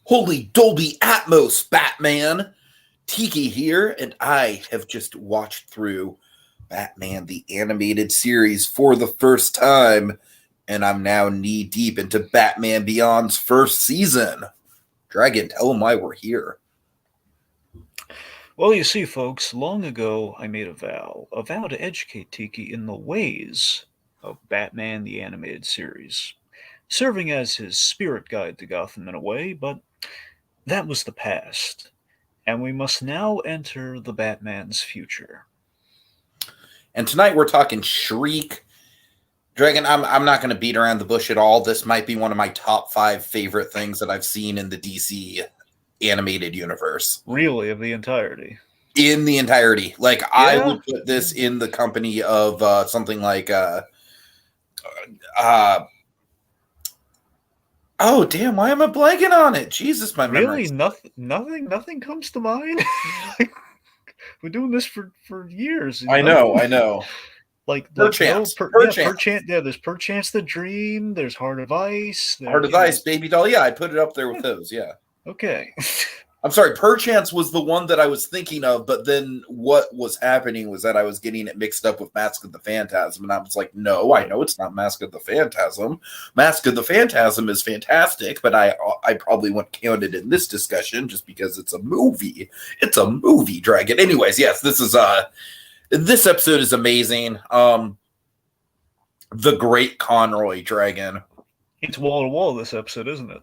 Holy Dolby Atmos, Batman! Tiki here, and I have just watched through Batman the Animated Series for the first time, and I'm now knee deep into Batman Beyond's first season. Dragon, tell them why we're here. Well, you see, folks, long ago I made a vow to educate Tiki in the ways of Batman the Animated Series, serving as his spirit guide to Gotham in a way, but that was the past, and we must now enter the Batman's future. And tonight we're talking Shriek. Dragon, I'm not going to beat around the bush at all. This might be one of my top 5 favorite things that I've seen in the DC animated universe. Really, of the entirety. In the entirety. Like, I Yeah. would put this in the company of something like oh damn, why am I blanking on it? Jesus, my memory. Really, nothing comes to mind. We're doing this for years. I know. Like Perchance. perchance. Yeah, there's Perchance the Dream. There's Heart of Ice. Heart of Ice, Baby Doll. Yeah, I put it up there with those. Yeah. Okay. I'm sorry. Perchance was the one that I was thinking of, but then what was happening was that I was getting it mixed up with Mask of the Phantasm, and I was like, no, I know it's not Mask of the Phantasm. Mask of the Phantasm is fantastic, but I probably wouldn't count it in this discussion just because it's a movie. It's a movie, Dragon. Anyways, yes, this episode is amazing. The Great Conroy, Dragon. It's wall to wall this episode, isn't it?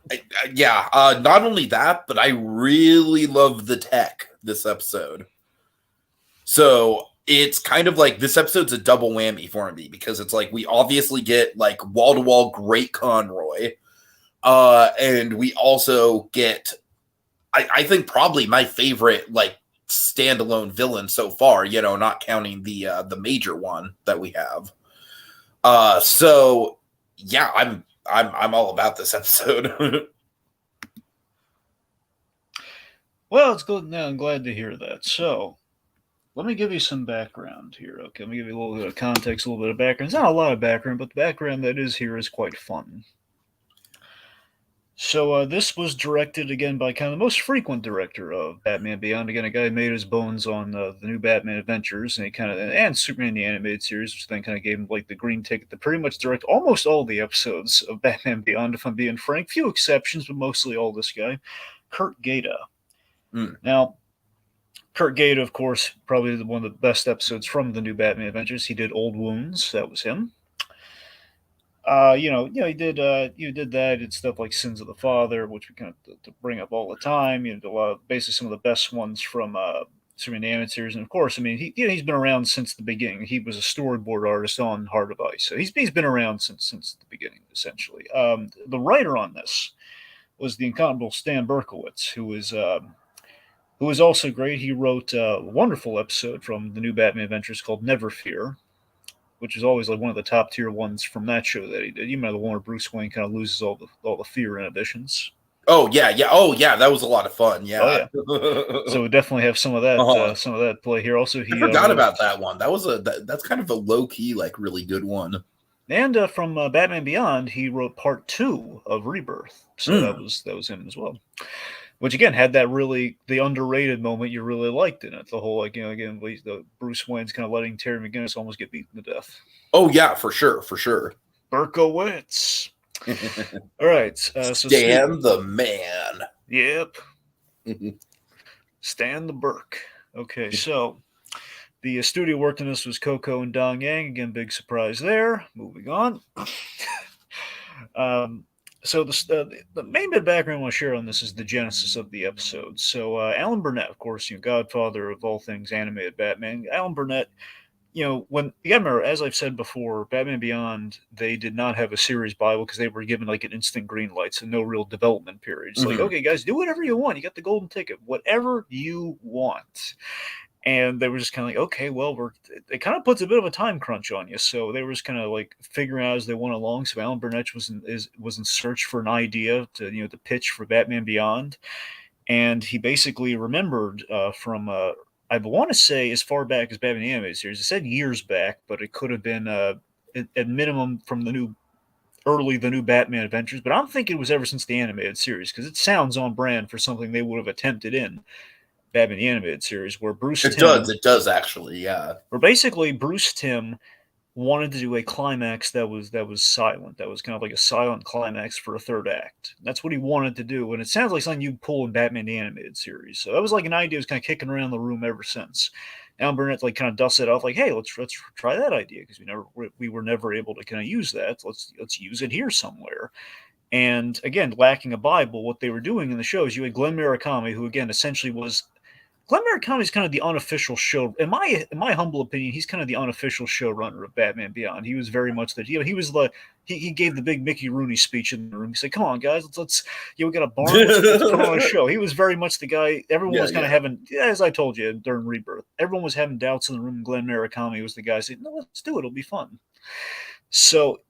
Yeah. Not only that, but I really love the tech this episode. So it's kind of like this episode's a double whammy for me because it's like we obviously get like wall to wall Great Conroy, and we also get, I think probably my favorite like standalone villain so far. You know, not counting the major one that we have. So yeah, I'm all about this episode. Well, it's good. Now I'm glad to hear that. So, let me give you some background here. Okay, let me give you a little bit of context, a little bit of background. It's not a lot of background, but the background that is here is quite fun. So this was directed again by kind of the most frequent director of Batman Beyond. Again, a guy who made his bones on the new Batman Adventures, and he and Superman the Animated Series, which then kind of gave him like the green ticket to pretty much direct almost all the episodes of Batman Beyond. If I'm being frank, few exceptions, but mostly all this guy, Kurt Gaeta. Now, Kurt Gaeta, of course, probably one of the best episodes from the new Batman Adventures. He did Old Wounds. That was him. He did that. He did stuff like Sins of the Father, which we kind of to bring up all the time. A lot of basically some of the best ones from Superman the Animated Series, and of course, I mean, he's been around since the beginning. He was a storyboard artist on Heart of Ice, so he's been around since the beginning, essentially. The writer on this was the incomparable Stan Berkowitz, who was also great. He wrote a wonderful episode from the new Batman Adventures called Never Fear, which is always like one of the top tier ones from that show that he did. You remember the one where Bruce Wayne kind of loses all the fear inhibitions. Oh yeah. That was a lot of fun. Yeah. Oh yeah. So we definitely have some of that play here. Also, I forgot about that one. That's kind of a low key, like really good one. And from Batman Beyond, he wrote part 2 of Rebirth. So that was him as well. Which again had that really the underrated moment you really liked in it. The whole again the Bruce Wayne's kind of letting Terry McGinnis almost get beaten to death. Oh yeah, for sure. Berkowitz. All right, so Stan the man. Yep. Stan the Burke. Okay, so the studio worked on this was Coco and Dong Yang. Again, big surprise there. Moving on. So the main bit of background I want to share on this is the genesis of the episode. So Alan Burnett, of course, godfather of all things animated Batman. Alan Burnett, when you gotta remember, as I've said before, Batman Beyond, they did not have a series Bible because they were given like an instant green light, so no real development period. It's like, okay, guys, do whatever you want. You got the golden ticket, whatever you want. And they were just kind of like, okay, well, it kind of puts a bit of a time crunch on you. So they were just kind of like figuring out as they went along. So Alan Burnett was in search for an idea to pitch for Batman Beyond, and he basically remembered from I want to say as far back as Batman the Animated Series. It said years back, but it could have been at minimum from the new early the new Batman Adventures, but I'm thinking it was ever since the animated series because it sounds on brand for something they would have attempted in Batman the animated series, where It does actually, yeah. where basically Bruce Timm wanted to do a climax that was silent, that was kind of like a silent climax for a third act. That's what he wanted to do, and it sounds like something you'd pull in Batman the animated series. So that was like an idea that was kind of kicking around the room ever since. Alan Burnett like kind of dusted it off, like, hey, let's try that idea because we were never able to kind of use that. Let's use it here somewhere. And again, lacking a Bible, what they were doing in the shows, you had Glenn Murakami, who again essentially was Glenn Murakami is kind of the unofficial show. In my humble opinion, he's kind of the unofficial showrunner of Batman Beyond. He was very much that. He was the he gave the big Mickey Rooney speech in the room. He said, "Come on, guys, let's we got a barn. Let's put on a show." He was very much the guy. Everyone was kind of having, as I told you during Rebirth, everyone was having doubts in the room. And Glenn Murakami was the guy saying, "No, let's do it. It'll be fun." So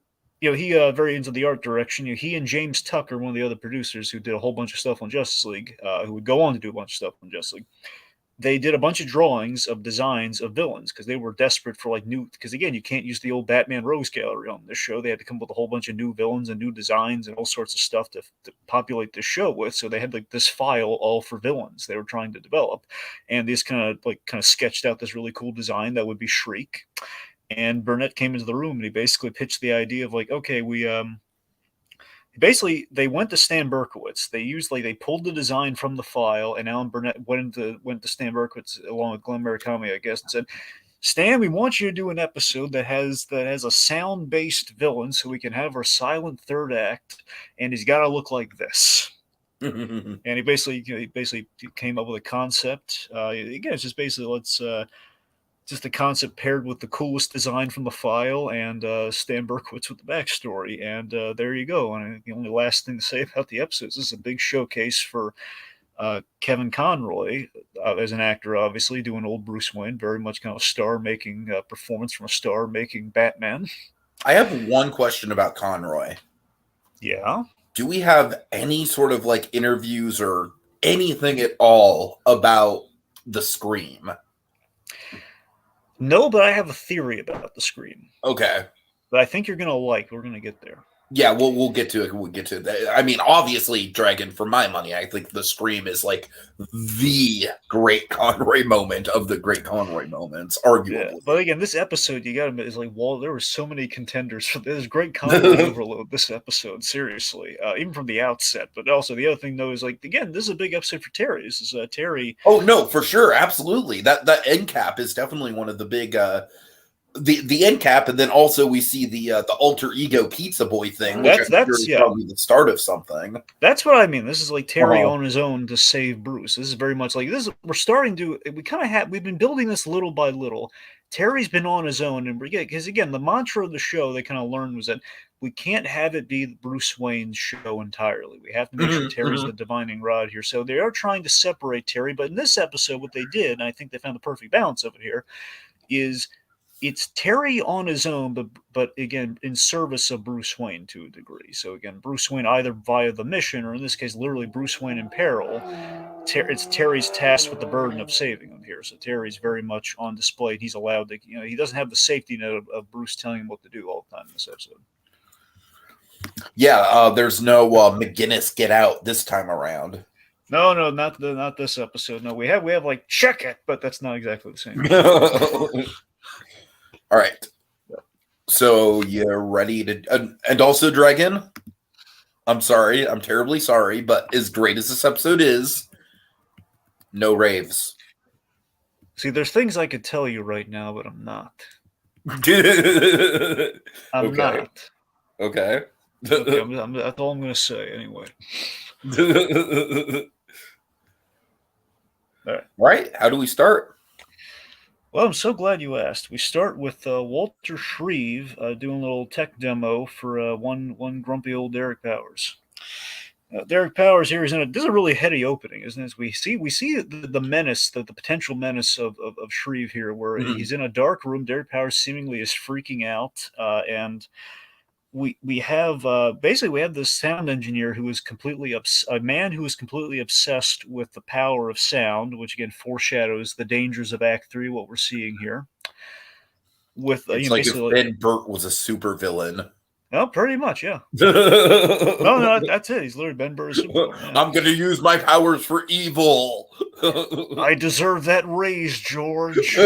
he very into the art direction. He and James Tucker, one of the other producers who did a whole bunch of stuff on Justice League, who would go on to do a bunch of stuff on Justice League, they did a bunch of drawings of designs of villains because they were desperate for like new. Because again, you can't use the old Batman Rose Gallery on this show. They had to come up with a whole bunch of new villains and new designs and all sorts of stuff to populate this show with. So they had like this file all for villains they were trying to develop, and this kind of sketched out this really cool design that would be Shriek. And Burnett came into the room and he basically pitched the idea of like, okay, basically they went to Stan Berkowitz. They pulled the design from the file, and Alan Burnett went to Stan Berkowitz along with Glenn Murakami, I guess, and said, "Stan, we want you to do an episode that has a sound based villain, so we can have our silent third act, and he's got to look like this." And he basically came up with a concept. Again, it's just basically just the concept paired with the coolest design from the file and Stan Berkowitz with the backstory. And there you go. And the only last thing to say about the episodes, this is a big showcase for Kevin Conroy as an actor, obviously, doing old Bruce Wayne, very much kind of star-making performance from a star-making Batman. I have one question about Conroy. Yeah? Do we have any sort of like interviews or anything at all about the Scream? No, but I have a theory about the Scream. Okay. That I think you're going to like. We're going to get there. Yeah, we'll get to it. We'll get to that. I mean, obviously, Dragon, for my money, I think the Scream is like the Great Conroy moment of the Great Conroy moments, arguably. Yeah, but again, this episode, you got to admit, is like, there were so many contenders for this. Great Conroy overload this episode, seriously, even from the outset. But also, the other thing, though, is like, again, this is a big episode for Terry. This is Terry. Oh, no, for sure. Absolutely. That end cap is definitely one of the big. The end cap, and then also we see the alter ego pizza boy thing, which that's probably the start of something. That's what I mean. This is like Terry on his own to save Bruce. This is very much like this. We're starting to. We've been building this little by little. Terry's been on his own, and because again, the mantra of the show they kind of learned was that we can't have it be Bruce Wayne's show entirely. We have to make sure Terry's the divining rod here. So they are trying to separate Terry, but in this episode, what they did, and I think they found the perfect balance of it here, is it's Terry on his own, but again, in service of Bruce Wayne to a degree. So again, Bruce Wayne either via the mission, or in this case, literally Bruce Wayne in peril. It's Terry's tasked with the burden of saving him here. So Terry's very much on display. He's allowed to, he doesn't have the safety net of Bruce telling him what to do all the time in this episode. Yeah, there's no McGinnis get out this time around. No, not this episode. No, we have like check it, but that's not exactly the same. All right. So you're ready to, and also Dragon, I'm sorry, I'm terribly sorry, but as great as this episode is, no raves. See, there's things I could tell you right now, but I'm not. I'm not. Okay. That's all I'm going to say anyway. All right. How do we start? Well, I'm so glad you asked. We start with Walter Shriek doing a little tech demo for one grumpy old Derek Powers. Derek Powers here is this is a really heady opening, isn't it? We see the menace, the potential menace of Shriek here, where he's in a dark room. Derek Powers seemingly is freaking out, and we have this sound engineer who is a man who is completely obsessed with the power of sound, which again foreshadows the dangers of Act 3, what we're seeing here. With it's like if Ben Burt was a super villain. Oh, pretty much, yeah. No, that's it. He's literally Ben Burr's Supergirl. Yeah. I'm gonna use my powers for evil. I deserve that raise, George.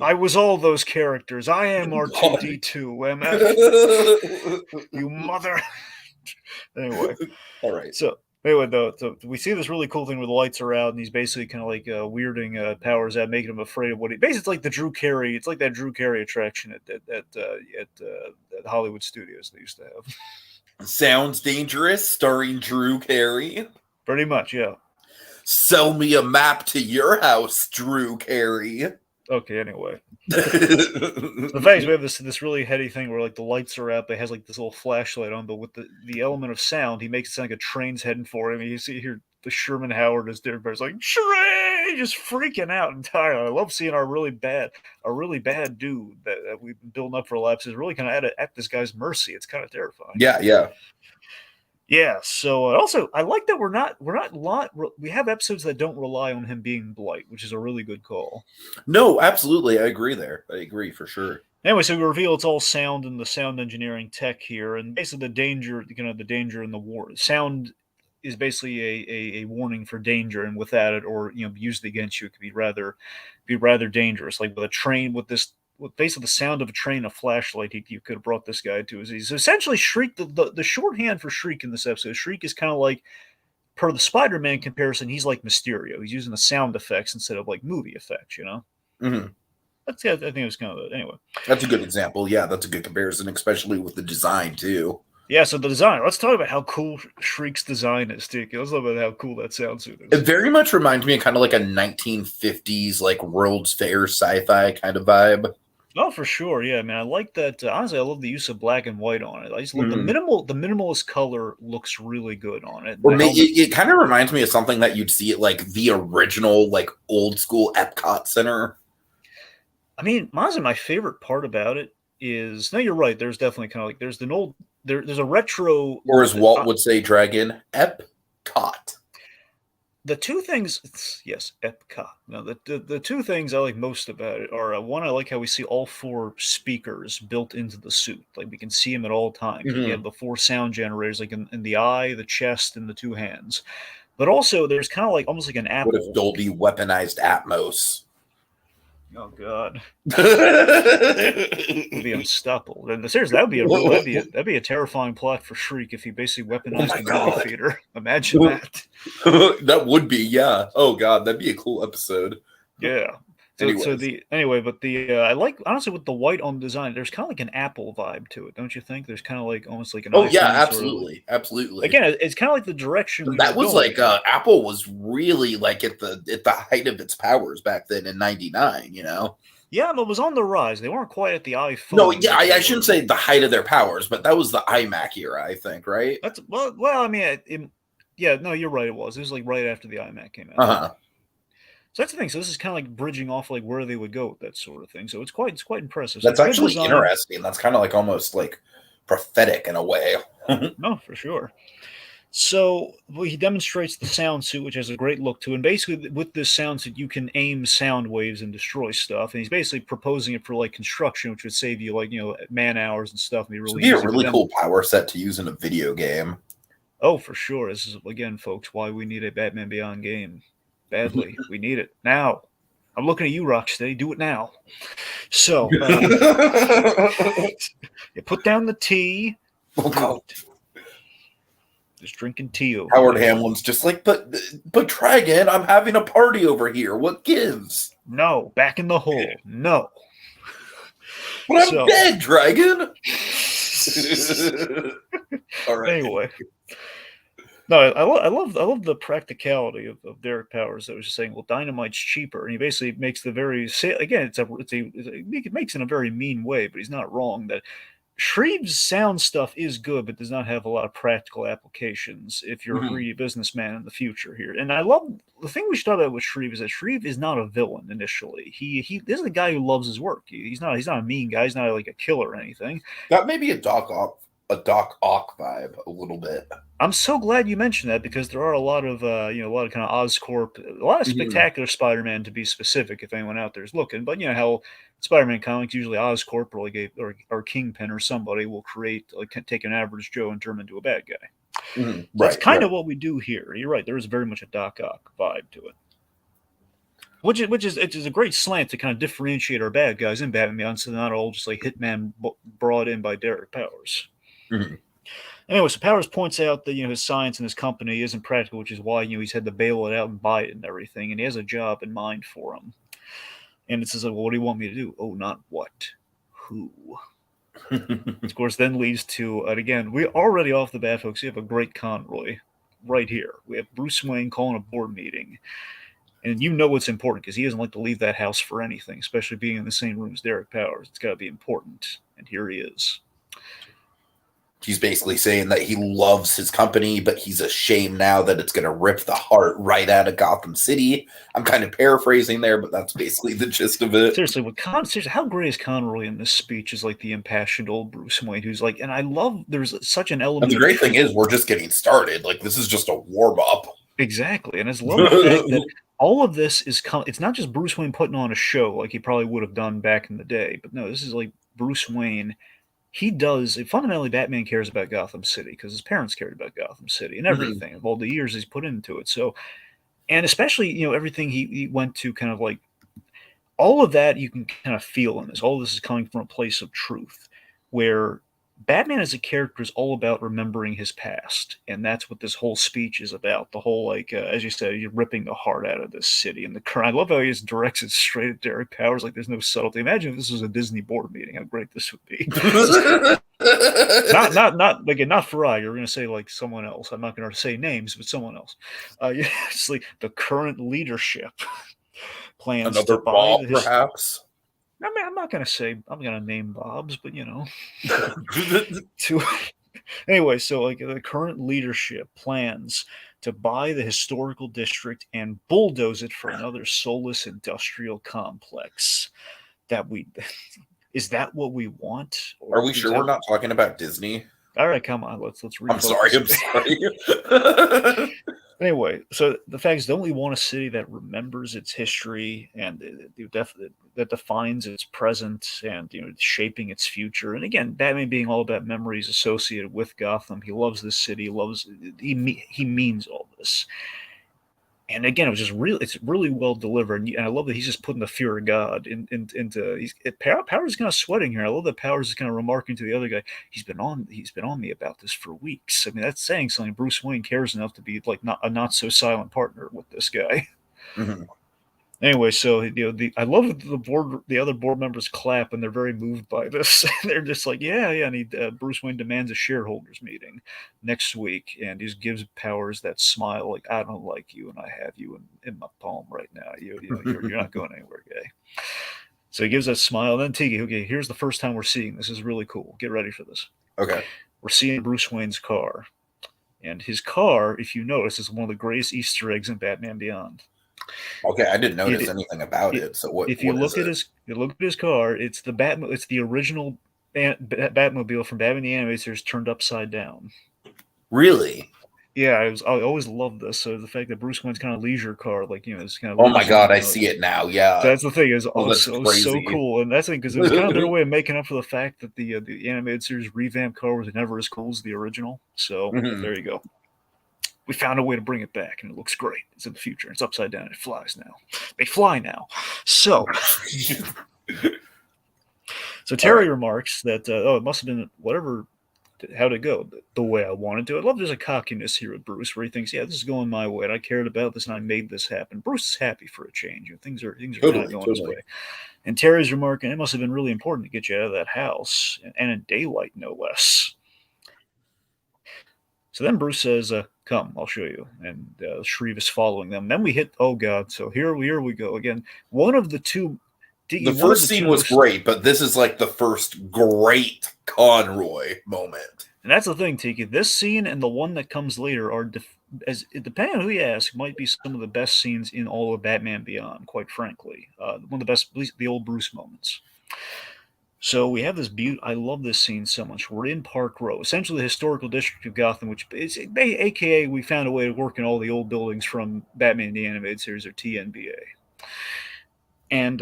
I was all those characters. I am R2D2, MF. You mother. Anyway. All right. So anyway, so we see this really cool thing where the lights are out, and he's basically kind of like weirding Powers out, making him afraid of what he. Basically, it's like the Drew Carey. It's like that Drew Carey attraction at Hollywood Studios they used to have. Sounds Dangerous, starring Drew Carey. Pretty much, yeah. Sell me a map to your house, Drew Carey. Okay, anyway. The fact is, we have this really heady thing where like the lights are out, but it has like this little flashlight on, but with the element of sound, he makes it sound like a train's heading for him. You see here the Sherman Howard is there, but it's like Shriek, just freaking out entirely. I love seeing our really bad dude that we've been building up for lapses really kind of at this guy's mercy. It's kind of terrifying. Yeah. Yeah, so also I like that we have episodes that don't rely on him being Blight, which is a really good call. No, absolutely, I agree there. I agree for sure. Anyway, so we reveal it's all sound and the sound engineering tech here, and basically the danger in the war. Sound is basically a warning for danger, and without it, or used against you, it could be rather dangerous. Like with a train, with basically the sound of a train, a flashlight, you could have brought this guy to his knees. So essentially, Shriek, the shorthand for Shriek in this episode, Shriek is kind of like, per the Spider-Man comparison, he's like Mysterio. He's using the sound effects instead of like movie effects, Mm-hmm. I think it was kind of it. Anyway. That's a good example. Yeah, that's a good comparison, especially with the design too. Yeah, so the design. Let's talk about how cool Shriek's design is, Tiki. Let's talk about how cool that sound suit is. It very much reminds me of kind of like a 1950s, like World's Fair sci-fi kind of vibe. Oh, for sure. Yeah, I mean, I like that. Honestly, I love the use of black and white on it. I just love the minimalist color looks really good on it. Or it kind of reminds me of something that you'd see at like the original, like old school Epcot Center. I mean, honestly, my favorite part about it is, no, you're right. There's definitely kind of like, there's there's a retro. Or as Walt would say, Dragon, Epcot. The two things, yes, Epcot. Now, the two things I like most about it are, one, I like how we see all four speakers built into the suit. Like, we can see them at all times. Mm-hmm. You have the four sound generators, like in the eye, the chest, and the two hands. But also, there's kind of like, almost like an Apple. What if Dolby weaponized Atmos? Oh God, it'd be unstoppable. Seriously, that'd be a terrifying plot for Shriek if he basically weaponized the movie theater. Imagine that. That would be, yeah. Oh God, that'd be a cool episode. Yeah. I like, honestly, with the white on the design, there's kind of like an Apple vibe to it, don't you think? There's kind of like almost like an. Oh yeah, absolutely, absolutely. Again, it's kind of like the direction that was going. Like Apple was really like at the height of its powers back then in '99. Yeah, but it was on the rise. They weren't quite at the iPhone. No, yeah, I shouldn't say the height of their powers, but that was the iMac era, I think, right? That's well. I mean, yeah, no, you're right. It was like right after the iMac came out. Uh-huh. So that's the thing. So this is kind of like bridging off like where they would go with that sort of thing. So it's quite impressive. That's actually interesting. That's kind of like almost like prophetic in a way. No, for sure. So he demonstrates the sound suit, which has a great look to it. And basically, with this sound suit, you can aim sound waves and destroy stuff. And he's basically proposing it for like construction, which would save you like man hours and stuff. And be a really cool power set to use in a video game. Oh, for sure. This is again, folks, why we need a Batman Beyond game. Badly. We need it now. I'm looking at you, Rocksteady. Do it now. So, you put down the tea. Oh, just drinking tea over Howard Hamlin's just like, but Dragon, I'm having a party over here. What gives? No, back in the hole. No. But I'm dead, Dragon. All right. Anyway. No, I love the practicality of Derek Powers. That was just saying, well, dynamite's cheaper, and he basically makes the very again. It makes it in a very mean way, but he's not wrong. That Shreve's sound stuff is good, but does not have a lot of practical applications if you're a greedy businessman in the future here. And I love the thing we should talk about with Shreve is that Shreve is not a villain initially. He this is a guy who loves his work. He's not a mean guy. He's not like a killer or anything. That may be a Doc Ock a Doc Ock vibe a little bit. I'm so glad you mentioned that because there are a lot of a lot of kind of Oscorp, a lot of spectacular Spider-Man to be specific. If anyone out there is looking, but you know how Spider-Man comics usually Oscorp or like or Kingpin or somebody will create like take an average Joe and turn him into a bad guy. Mm-hmm. So that's kind of what we do here. You're right. There is very much a Doc Ock vibe to it. Which is a great slant to kind of differentiate our bad guys in Batman Beyond, so they're not all just like Hitman brought in by Derek Powers. Mm-hmm. Anyway, so Powers points out that his science and his company isn't practical, which is why he's had to bail it out and buy it and everything, and he has a job in mind for him. And it says, well, what do you want me to do? Oh, not what, who. Of course, then leads to, and again, we already off the bat, folks, we have a Great Conroy right here. We have Bruce Wayne calling a board meeting. And you know it's important because he doesn't like to leave that house for anything, especially being in the same room as Derek Powers. It's got to be important. And here he is. He's basically saying that he loves his company, but he's ashamed now that it's going to rip the heart right out of Gotham City. I'm kind of paraphrasing there, but that's basically the gist of it. Seriously, how great is Conroy in this speech is like the impassioned old Bruce Wayne who's like, and I love, there's such an element. And the great thing is we're just getting started. Like, this is just a warm up. Exactly. And I love the fact that all of this is, it's not just Bruce Wayne putting on a show like he probably would have done back in the day, but no, this is like Bruce Wayne. He does fundamentally. Batman cares about Gotham City because his parents cared about Gotham City and everything of all the years he's put into it. So, and especially everything he went to, kind of like all of that you can kind of feel in this. All of this is coming from a place of truth, where Batman as a character is all about remembering his past, and that's what this whole speech is about. The whole, like, as you said, you're ripping the heart out of this city, and the current. I love how he just directs it straight at Derek Powers. Like, there's no subtlety. Imagine if this was a Disney board meeting, how great this would be. not Farag. You're going to say like someone else. I'm not going to say names, but someone else. It's like the current leadership plans another to buy Bob, perhaps. I mean, I'm not going to say I'm going to name Bob's, but anyway, so like the current leadership plans to buy the historical district and bulldoze it for another soulless industrial complex. Is that what we want? Are we sure we're not talking about Disney? All right, come on, let's refocus. I'm sorry. Anyway, so the fact is, don't we want a city that remembers its history and that defines its present and shaping its future? And again, Batman being all about memories associated with Gotham, he loves this city, he means all this. And again, it's really well delivered, and I love that he's just putting the fear of God into. Powers is kind of sweating here. I love that Powers is kind of remarking to the other guy, he's been on me about this for weeks. I mean, that's saying something. Bruce Wayne cares enough to be like not so silent partner with this guy. Mm-hmm. Anyway, so I love that the other board members clap and they're very moved by this. They're just like, yeah. And Bruce Wayne demands a shareholders meeting next week, and he just gives Powers that smile, like, I don't like you, and I have you in my palm right now. You're not going anywhere, guy. So he gives that smile. And then Tiki, okay, here's the first time we're seeing this. This is really cool. Get ready for this. Okay, we're seeing Bruce Wayne's car, and his car, if you notice, is one of the greatest Easter eggs in Batman Beyond. Okay, I didn't notice anything about it. So what? If you look at his car, it's the original Batmobile from Batman the Animated Series turned upside down. Really? Yeah, I always loved this. So the fact that Bruce Wayne's kind of leisure car, like it's kind of. Oh my god, I see it now. Yeah, so that's the thing. Is so cool, and that's the thing because it was kind of their way of making up for the fact that the animated series revamped car was never as cool as the original. So there you go. We found a way to bring it back, and it looks great. It's in the future. It's upside down. It flies now. They fly now. So, Terry remarks that, it must have been how'd it go? The way I wanted to. I love there's a cockiness here with Bruce where he thinks, yeah, this is going my way, and I cared about this, and I made this happen. Bruce is happy for a change. Things are not going his way. And Terry's remarking, it must have been really important to get you out of that house, and in daylight, no less. So then Bruce says, come, I'll show you. And Shriek is following them. Then we hit, oh God, so here we go again. One of the two. The first scene was great, but this is like the first great Conroy moment. And that's the thing, Tiki. This scene and the one that comes later are, depending on who you ask, might be some of the best scenes in all of Batman Beyond, quite frankly. One of the best, at least the old Bruce moments. So we have this beauty. I love this scene so much. We're in Park Row, essentially the historical district of Gotham, which is, AKA, we found a way to work in all the old buildings from Batman the Animated Series, or TNBA. And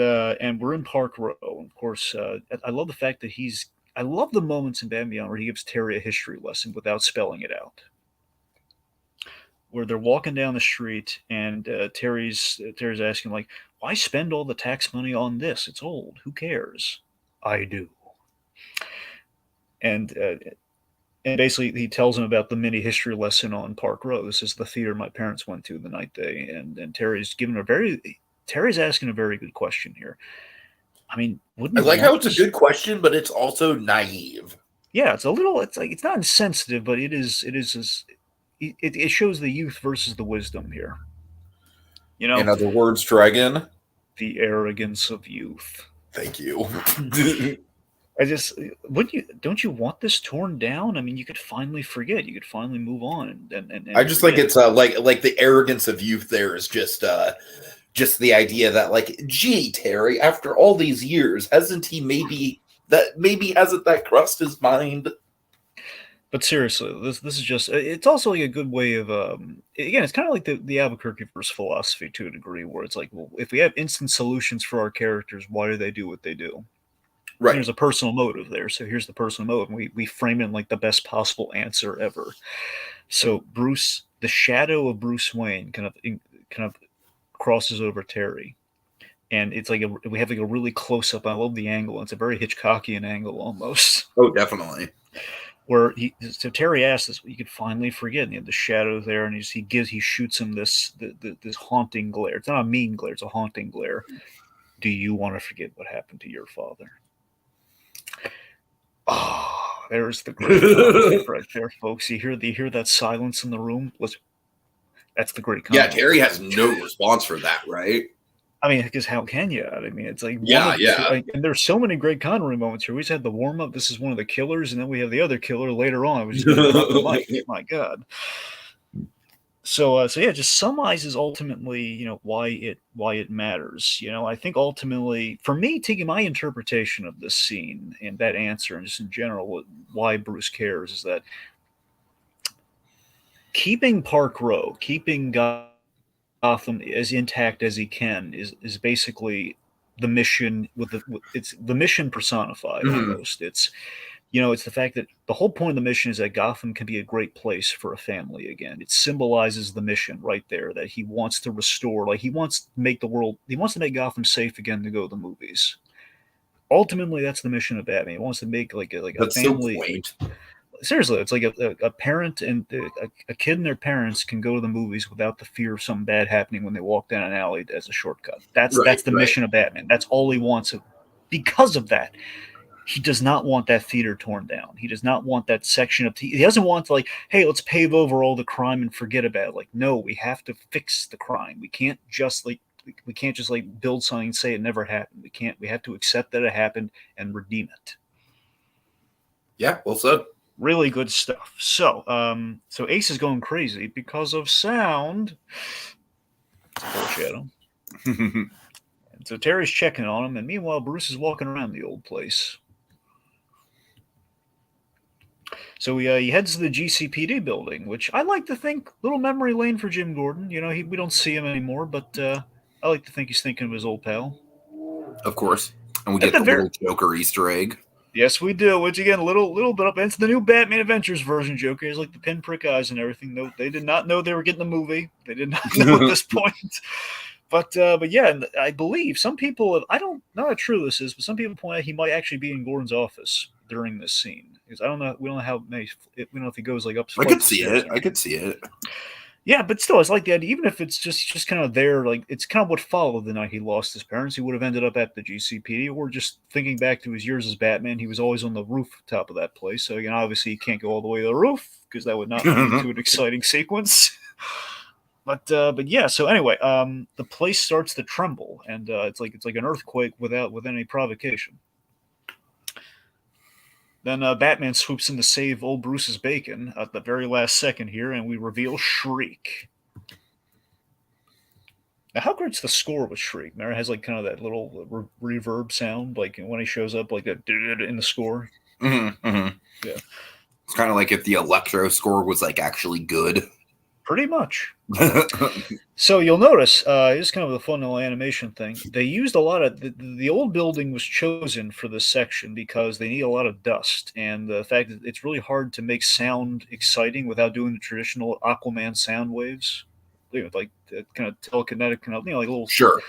we're in Park Row. Of course, I love the fact that he's. I love the moments in Batman Beyond where he gives Terry a history lesson without spelling it out. Where they're walking down the street and Terry's asking like, "Why spend all the tax money on this? It's old. Who cares?" I do. And and basically he tells him about the mini history lesson on Park Row. This is the theater my parents went to the night they, and Terry's asking a very good question here. I mean, wouldn't I you like how want it's a this? good question, but it's also naive. Yeah, it's a little. It's like it's not insensitive, but it is. It shows the youth versus the wisdom here. You In know, other words, Dragon. the arrogance of youth. Thank you. I just wouldn't you don't you want this torn down? I mean, you could finally forget. You could finally move on I and just think forget. it's like the arrogance of youth. There is just the idea that like, gee, Terry, after all these years, hasn't he maybe hasn't that crossed his mind? But seriously, this is just it's also like a good way of again, it's kind of like the Albuquerque verse philosophy to a degree, where it's like, well, if we have instant solutions for our characters, why do they do what they do? Right. There's a personal motive there. So here's the personal motive. And we frame it in like the best possible answer ever. So Bruce, the shadow of Bruce Wayne, kind of crosses over Terry, and it's like we have like a really close up. I love the angle. It's a very Hitchcockian angle almost. Oh, definitely. Where so Terry asks this, you could finally forget. And you have the shadow there, and he shoots him this haunting glare. It's not a mean glare; it's a haunting glare. Do you want to forget what happened to your father? Oh, there's the Great Conroy right there, folks. You hear that silence in the room? Listen, that's the Great Yeah, Conroy. Terry has no response for that, right? I mean, because how can you? I mean, it's like one Yeah, of two. yeah. And there's so many Great Conroy moments here. We just had the warm up. This is one of the killers, and then we have the other killer later on. We're just going to drop the mic. My God. So yeah, just summarizes ultimately, why it matters. I think ultimately, for me, taking my interpretation of this scene and that answer, and just in general, why Bruce cares is that keeping Park Row, keeping Gotham as intact as he can is basically the mission it's the mission personified Mhm. almost. It's the fact that the whole point of the mission is that Gotham can be a great place for a family again. It symbolizes the mission right there that he wants to restore, like he wants to make Gotham safe again to go to the movies. Ultimately, that's the mission of Batman. He wants to make like a That's so family, quaint. seriously, it's like a parent and a kid and their parents can go to the movies without the fear of something bad happening when they walk down an alley as a shortcut. That's Right, the right. mission of Batman. That's all he wants. Because of that, he does not want that theater torn down. He does not want that section of. He doesn't want to like, hey, let's pave over all the crime and forget about it. Like, no, we have to fix the crime. We can't just like build something and say it never happened. We can't. We have to accept that it happened and redeem it. Yeah, well said. Really good stuff. So Ace is going crazy because of sound. It's a foreshadow. And so Terry's checking on him, and meanwhile Bruce is walking around the old place. So he heads to the GCPD building, which I like to think little memory lane for Jim Gordon. We don't see him anymore, but I like to think he's thinking of his old pal. Of course. And we At get the the very little Joker Easter egg. Yes, we do. Which again, little bit up. It's the new Batman Adventures version. Joker is like the pinprick eyes and everything. No, they did not know they were getting the movie. They did not know at this point. But yeah, and I believe some people. I don't know how true this is, but some people point out he might actually be in Gordon's office during this scene because I don't know. We don't know how many. We don't know if he goes like up I could flights of see stairs. it. I could see it. Yeah, but still, it's like the idea. Even if it's just kind of there, like it's kind of what followed the night he lost his parents. He would have ended up at the GCPD, or just thinking back to his years as Batman, he was always on the rooftop of that place. So again, obviously, he can't go all the way to the roof because that would not lead to an exciting sequence. But yeah. So anyway, the place starts to tremble, and it's like an earthquake with any provocation. Then Batman swoops in to save old Bruce's bacon at the very last second here, and we reveal Shriek. Now, how great's the score with Shriek? Remember, it has like kind of that little reverb sound, like when he shows up, like that in the score. Mm-hmm, mm-hmm. Yeah, It's kind of like if the electro score was like actually good. pretty much. So you'll notice, it's kind of a fun little animation thing. They used a lot of the old building was chosen for this section because they need a lot of dust, and the fact that it's really hard to make sound exciting without doing the traditional Aquaman sound waves, like kind of telekinetic, kind of like a little. Sure.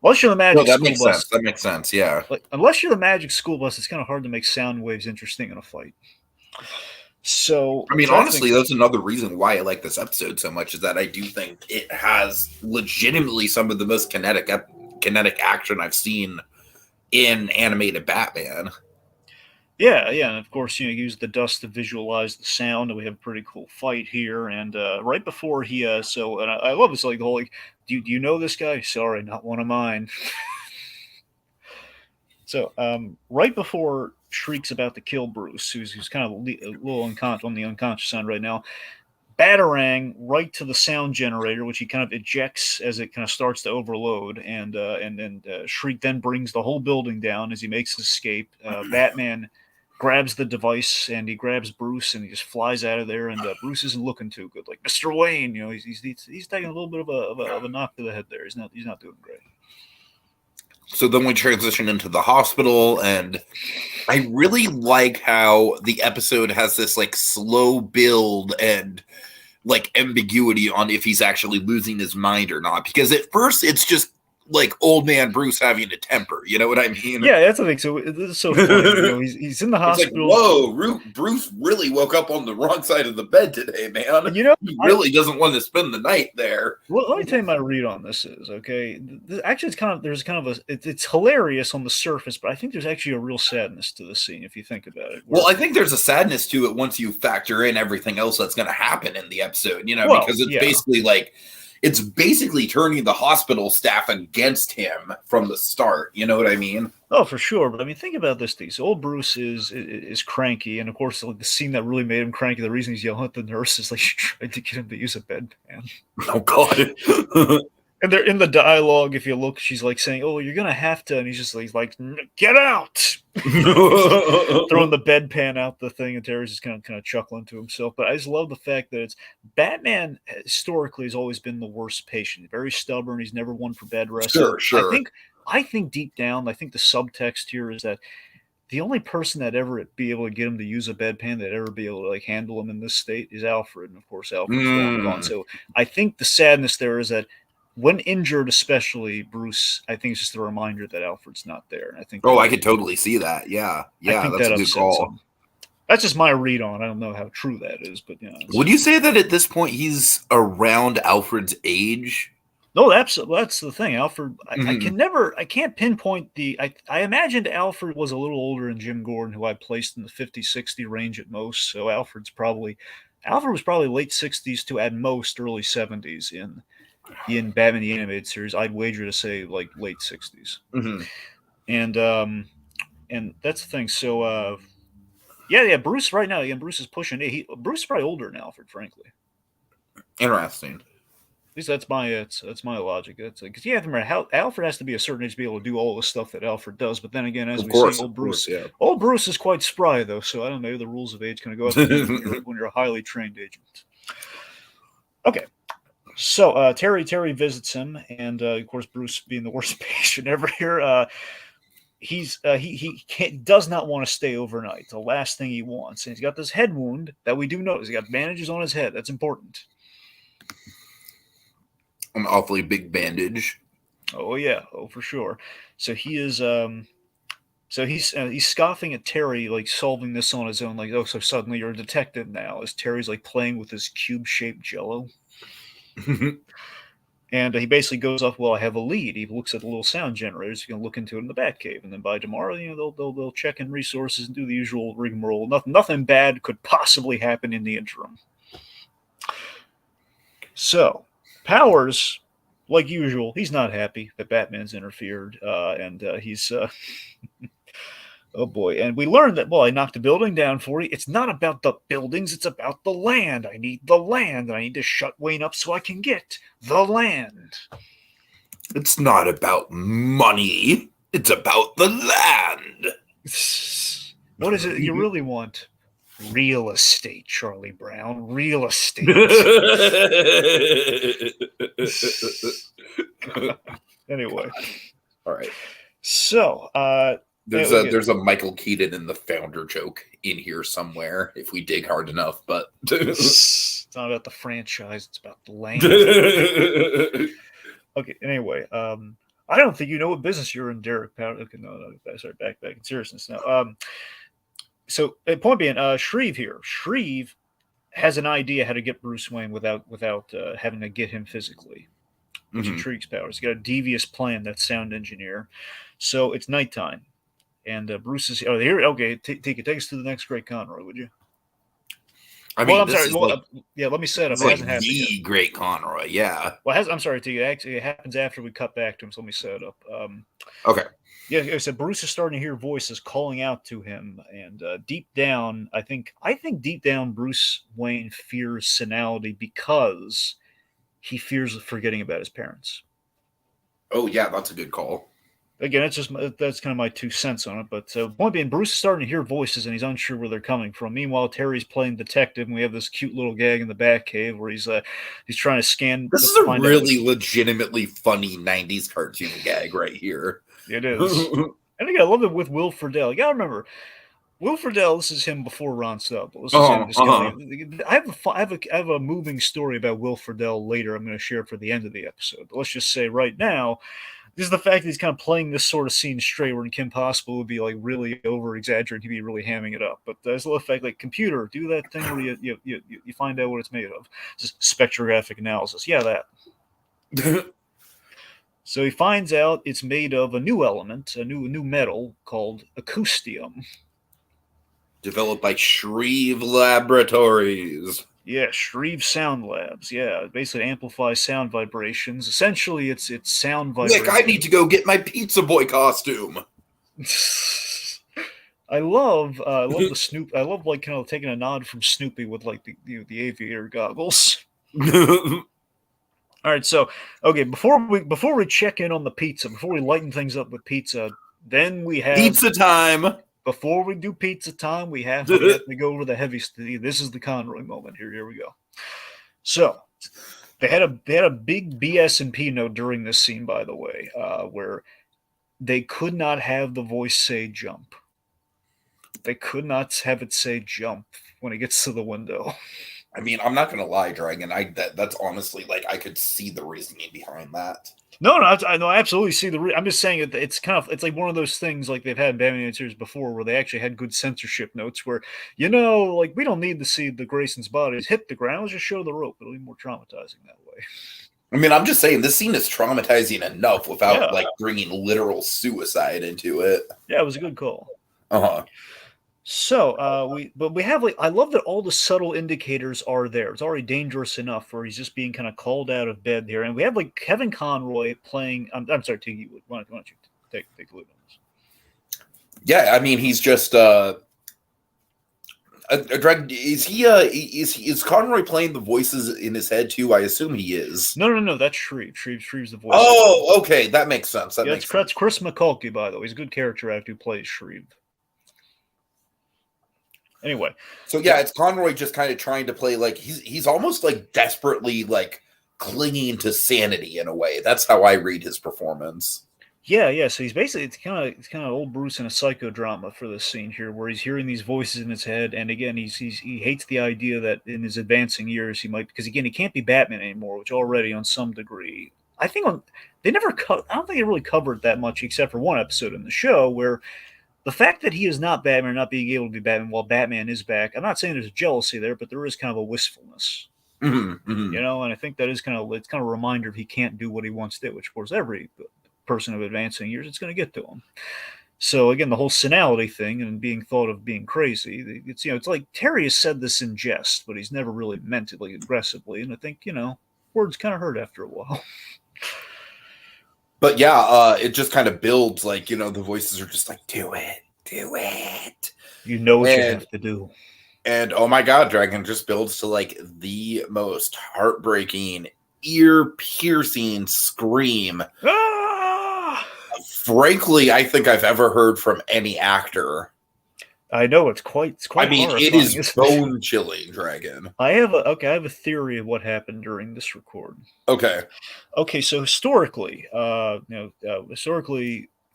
Unless you're the No, magic that school makes sense. bus, That makes sense. Yeah. like unless you're the magic school bus, it's kind of hard to make sound waves interesting in a fight. So, I mean, that thing. honestly, that's another reason why I like this episode so much is that I do think it has legitimately some of the most kinetic action I've seen in animated Batman. Yeah, yeah, and of course, you use the dust to visualize the sound, and we have a pretty cool fight here. And right before he, and I love this, like the whole, like, do you know this guy? Sorry, not one of mine. So, right before Shriek's about to kill Bruce, who's kind of a little on the unconscious side right now, Batarang right to the sound generator, which he kind of ejects as it kind of starts to overload, and then Shriek then brings the whole building down as he makes his escape. Batman grabs the device and he grabs Bruce and he just flies out of there. And Bruce isn't looking too good. Like Mr. Wayne, he's taking a little bit of a knock to the head there. He's not doing great. So then we transition into the hospital, and I really like how the episode has this like slow build and like ambiguity on if he's actually losing his mind or not. Because at first it's just like old man Bruce having a temper. You know what I mean? Yeah, that's the thing. So this is so funny. He's in the hospital. It's like, whoa, Bruce really woke up on the wrong side of the bed today, man. He really doesn't want to spend the night there. Well, let me tell you my read on this is, okay. Actually, it's hilarious on the surface, but I think there's actually a real sadness to the scene if you think about it. Well, I think there's a sadness to it once you factor in everything else that's going to happen in the episode. Because it's basically like. It's basically turning the hospital staff against him from the start. You know what I mean? Oh, for sure. But I mean, think about this thing. So old Bruce is cranky, and of course, like the scene that really made him cranky, the reason he's yelling at the nurse is like she tried to get him to use a bedpan. Oh God. And they're in the dialogue. If you look, she's like saying, "Oh, you're gonna have to," and he's just like, "Get out!" Throwing the bedpan out the thing, and Terry's just kind of chuckling to himself. But I just love the fact that it's Batman historically has always been the worst patient. Very stubborn. He's never won for bed rest. Sure. I think deep down, I think the subtext here is that the only person that ever be able to get him to use a bedpan, that ever be able to like handle him in this state, is Alfred. And of course, Alfred's long gone. So I think the sadness there is that when injured, especially Bruce, I think it's just a reminder that Alfred's not there. I think. I could totally see that. Yeah, that's a good call. Him. That's just my read on. I don't know how true that is, but Would you say that at this point he's around Alfred's age? No, that's the thing. Alfred, I can't pinpoint I imagined Alfred was a little older than Jim Gordon, who I placed in the 50-60 range at most. So Alfred was probably late 60s to at most early 70s in Batman the Animated Series. I'd wager to say like late 60s. And that's the thing. So Bruce right now, Bruce is pushing. Bruce is probably older than Alfred, frankly. Interesting. At least that's my logic. That's because you have to remember how Alfred has to be a certain age to be able to do all the stuff that Alfred does. But then again, as we see, old Bruce is quite spry though. So I don't know. Maybe the rules of age kind of go up when you're a highly trained agent. Okay. So Terry visits him, and of course Bruce, being the worst patient ever here, he does not want to stay overnight. The last thing he wants, and he's got this head wound that we do notice. He got bandages on his head. That's important. An awfully big bandage. Oh yeah, for sure. So he is. He's scoffing at Terry, like solving this on his own. Like, oh, so suddenly you're a detective now. As Terry's like playing with his cube-shaped Jello. And he basically goes off, well, I have a lead. He looks at the little sound generators. He's going to look into it in the Batcave. And then by tomorrow, they'll check in resources and do the usual rigmarole. Nothing bad could possibly happen in the interim. So, Powers, like usual, he's not happy that Batman's interfered. And he's... Oh boy. And we learned that, well, I knocked a building down for you. It's not about the buildings, it's about the land. I need the land, and I need to shut Wayne up so I can get the land. It's not about money. It's about the land. What is it you really want? Real estate, Charlie Brown. Real estate. Anyway. All right. So, there's a Michael Keaton in the founder joke in here somewhere if we dig hard enough, but it's not about the franchise, it's about the land. Okay, anyway, I don't think you know what business you're in, Derek Powder. Okay, no, sorry, back in seriousness now. So point being, Shreve here. Shreve has an idea how to get Bruce Wayne without having to get him physically, which intrigues Powers. He's got a devious plan, that sound engineer. So it's nighttime, and Bruce is here. Okay, take us to the next Great Conroy, would you? I mean, I'm sorry. Yeah, let me set up. It hasn't happened yet. Great Conroy, yeah. Well, I'm sorry, T. Actually, it happens after we cut back to him, so let me set it up. Okay. Yeah, so Bruce is starting to hear voices calling out to him, and deep down, I think deep down, Bruce Wayne fears senility because he fears forgetting about his parents. Oh yeah, that's a good call. Again, that's kind of my 2 cents on it. But point being, Bruce is starting to hear voices, and he's unsure where they're coming from. Meanwhile, Terry's playing detective, and we have this cute little gag in the Batcave where he's trying to scan. This is a really legitimately funny '90s cartoon gag right here. It is, and again, I love it with Will Friedle. You gotta remember, Will Friedle. This is him before Ron Stubble. This is him. I have a moving story about Will Friedle later. I'm going to share for the end of the episode. But let's just say right now. This is the fact that he's kind of playing this sort of scene straight, where in Kim Possible would be like really over exaggerating, he'd be really hamming it up. But there's a little fact like computer, do that thing where you find out what it's made of. Just spectrographic analysis. Yeah, that. So he finds out it's made of a new element, a new metal called acoustium. Developed by Shreve Laboratories. Yeah, Shreve Sound Labs. Yeah, it basically amplifies sound vibrations. Essentially, it's sound vibrations. Nick, I need to go get my Pizza Boy costume. I love the Snoop. I love like kind of taking a nod from Snoopy with like the aviator goggles. All right, so okay, before we check in on the pizza, before we lighten things up with pizza, then we have pizza time. Before we do pizza time, we have to go over the heavy. This is the Conroy moment. Here we go. So they had a big BS&P note during this scene, by the way, where they could not have the voice say jump. They could not have it say jump when it gets to the window. I mean, I'm not gonna lie, Dragon. That's honestly like I could see the reasoning behind that. No, I absolutely see I'm just saying it's it's like one of those things like they've had in Batman series before, where they actually had good censorship notes. Where like we don't need to see the Grayson's bodies hit the ground. Let's just show the rope. It'll be more traumatizing that way. I mean, I'm just saying this scene is traumatizing enough without like bringing literal suicide into it. Yeah, it was a good call. So we have like I love that all the subtle indicators are there. It's already dangerous enough where he's just being kind of called out of bed here, and we have like Kevin Conroy playing. I'm sorry, Tiki. Why don't you take the lead on this? Yeah, I mean he's just is Conroy playing the voices in his head too? I assume he is. No. That's Shreve. Shreve's the voice. Oh, okay, that makes sense. That's Chris McCulkey, by the way. He's a good character actor who plays Shreve. Anyway, so yeah, it's Conroy just kind of trying to play like he's almost like desperately like clinging to sanity in a way. That's how I read his performance. Yeah. So he's basically it's kind of old Bruce in a psychodrama for this scene here, where he's hearing these voices in his head, and again he hates the idea that in his advancing years he might, because again he can't be Batman anymore, which already on some degree I think I don't think they really covered that much except for one episode in the show where. The fact that he is not Batman, not being able to be Batman while Batman is back, I'm not saying there's a jealousy there, but there is kind of a wistfulness. Mm-hmm. And I think that is kind of a reminder of he can't do what he wants to do, which of course every person of advancing years, it's going to get to him. So again, the whole senility thing and being thought of being crazy, it's like Terry has said this in jest, but he's never really meant it like aggressively. And I think, words kind of hurt after a while. But yeah, it just kind of builds like, the voices are just like, do it. You know what you have to do. And oh my God, Dragon just builds to like the most heartbreaking ear-piercing scream. Ah! Frankly, I think I've ever heard from any actor. I know it's quite it horrifying. is bone-chilling, Dragon. I have a theory of what happened during this record. Okay. Okay, so historically,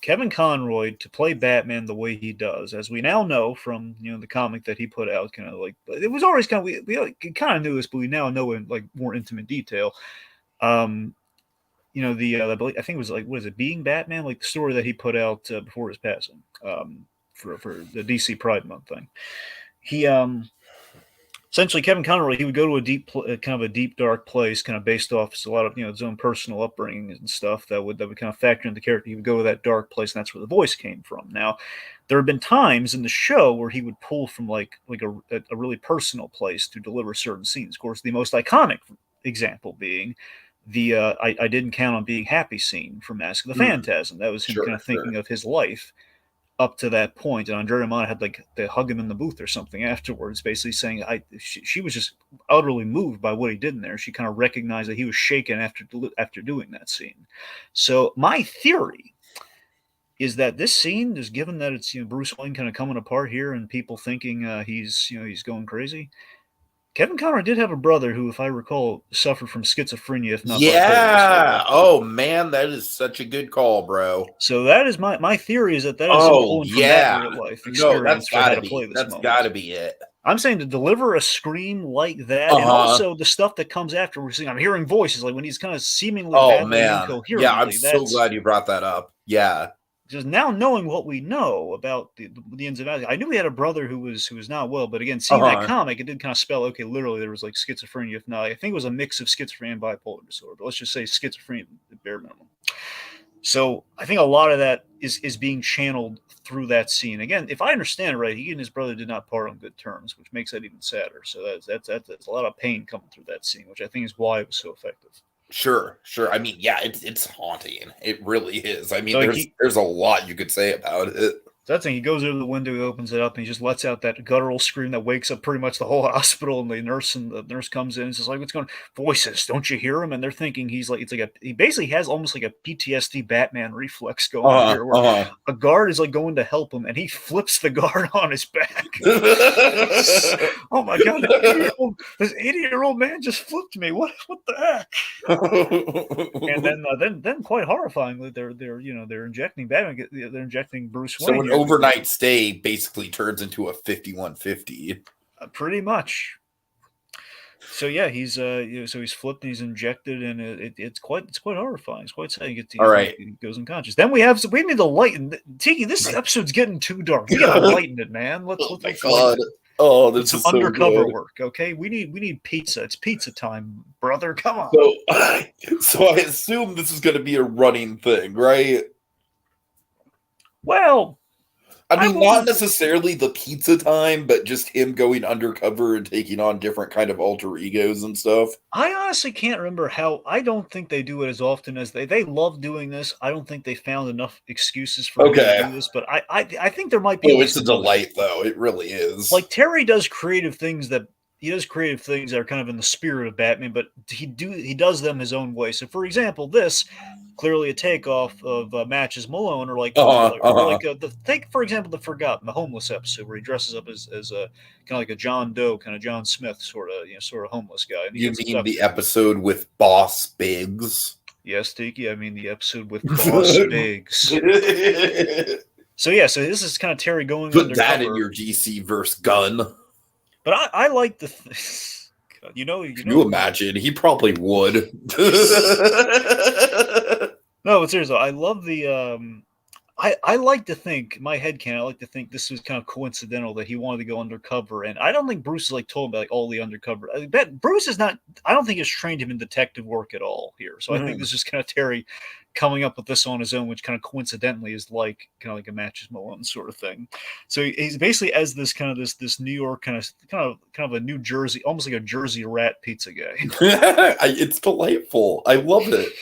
Kevin Conroy, to play Batman the way he does, as we now know from the comic that he put out, kind of like it was always kind of we kind of knew this, but we now know in like more intimate detail. I think it was like, what is it, Being Batman, like the story that he put out before his passing, for the DC Pride Month thing. He essentially, Kevin Conroy, he would go to kind of a deep, dark place, kind of based off a lot of his own personal upbringing and stuff that would kind of factor into the character. He would go to that dark place, and that's where the voice came from. Now, there have been times in the show where he would pull from like a really personal place to deliver certain scenes. Of course, the most iconic example being the I didn't count on being happy scene from Mask of the Phantasm. That was him kind of thinking of his life up to that point, and Andrea Romano had like to hug him in the booth or something afterwards, basically saying she was just utterly moved by what he did in there. She kind of recognized that he was shaken after doing that scene. So my theory is that this scene, just given that it's Bruce Wayne kind of coming apart here and people thinking he's going crazy. Kevin Conroy did have a brother who, if I recall, suffered from schizophrenia, if not bipolar. Oh man, that is such a good call, bro. So that is my theory, is that is him pulling from that real life experience for how to play this moment. That's got to be it. I'm saying to deliver a scream like that, and also the stuff that comes after. We're seeing, I'm hearing voices, like when he's kind of seemingly babbling incoherently. Yeah, I'm so glad you brought that up. Yeah. Just now knowing what we know about the ins and outs, I knew he had a brother who was not well, but again, seeing that comic, it did kind of spell, okay, literally there was like schizophrenia. If not, I think it was a mix of schizophrenia and bipolar disorder, but let's just say schizophrenia at bare minimum. So I think a lot of that is being channeled through that scene. Again, if I understand it right, he and his brother did not part on good terms, which makes that even sadder. So that's a lot of pain coming through that scene, which I think is why it was so effective. Sure. I mean, yeah, it's haunting. It really is. I mean, there's a lot you could say about it. That thing, he goes over the window, he opens it up, and he just lets out that guttural scream that wakes up pretty much the whole hospital. And the nurse comes in and says, like, "What's going on? Voices, don't you hear him?" And they're thinking he basically has almost like a PTSD Batman reflex going on here, where a guard is like going to help him, and he flips the guard on his back. Oh my god, this 80-year-old man just flipped me. What the heck? And then quite horrifyingly, they're injecting Batman. They're injecting Bruce Wayne. So an overnight stay basically turns into a 5150. Pretty much. So yeah, he's he's flipped, and he's injected, and it's quite horrifying. It's quite sad. He goes unconscious. Then we need to lighten. Tiki, this episode's getting too dark. We gotta lighten it, man. Let's God. Oh, this is some undercover good work. Okay, we need pizza. It's pizza time, brother. Come on. So I assume this is going to be a running thing, right? Well, I mean, not necessarily the pizza time, but just him going undercover and taking on different kind of alter egos and stuff. I honestly can't remember how. I don't think they do it as often as they love doing this. I don't think they found enough excuses for him to do this, but I think there might be. Oh, it's a delight, though. It really is. Like, Terry does creative things that are kind of in the spirit of Batman, but he does them his own way. So, for example, this clearly a takeoff of Matches Malone, or take, for example, the Forgotten, the homeless episode where he dresses up as a kind of like a John Doe, kind of John Smith sort of homeless guy. You mean the episode with Boss Biggs? Yes, Tiki. I mean the episode with Boss Biggs. So this is kind of Terry going. Put that in your DC verse gun. But I like the. Can you imagine? He probably would. No, but seriously, I love the. I like to think, my headcanon, I like to think this was kind of coincidental that he wanted to go undercover, and I don't think Bruce is told about all the undercover. I bet Bruce is not. I don't think it's trained him in detective work at all here. So I think this is kind of Terry coming up with this on his own, which kind of coincidentally is kind of like a Matches Malone sort of thing. So he's basically as this kind of this New York kind of a New Jersey, almost like a Jersey Rat pizza guy. It's delightful. I love it.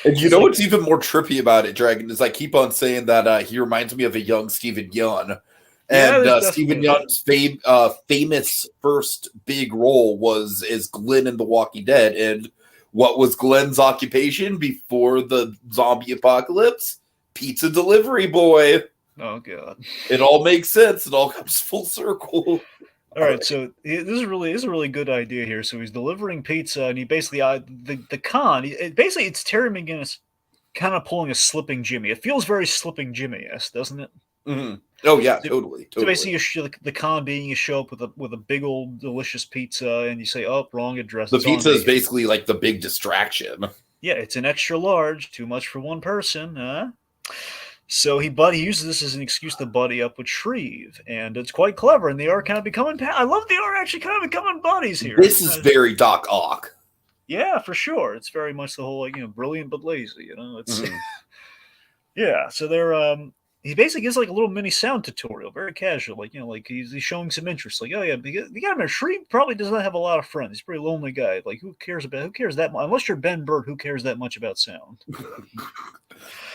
And what's even more trippy about it, Dragon, is I keep on saying that he reminds me of a young Stephen Yeun. And Stephen Yeun's famous first big role was as Glenn in The Walking Dead. And What was Glenn's occupation before the zombie apocalypse? Pizza delivery boy. Oh god. It all makes sense. It all comes full circle. All right, so this is a really good idea here. So he's delivering pizza, and he basically the con. Basically, it's Terry McGinnis kind of pulling a Slipping Jimmy. It feels very Slipping Jimmy-esque, doesn't it? Mm-hmm. Oh yeah, totally. So basically, the con being you show up with a big old delicious pizza, and you say, "Oh, wrong address." The pizza is basically like the big distraction. Yeah, it's an extra large, too much for one person, huh? So he uses this as an excuse to buddy up with Shriek, and it's quite clever. And they are kind of becoming. I love they are actually kind of becoming buddies here. This is very Doc Ock. Yeah, for sure. It's very much the whole brilliant but lazy. It's yeah. So they're he basically gives like a little mini sound tutorial, very casual, like he's showing some interest. Like, oh yeah, because you got to remember, Shriek probably does not have a lot of friends. He's a pretty lonely guy. Like, who cares that much? Unless you're Ben Burtt, who cares that much about sound?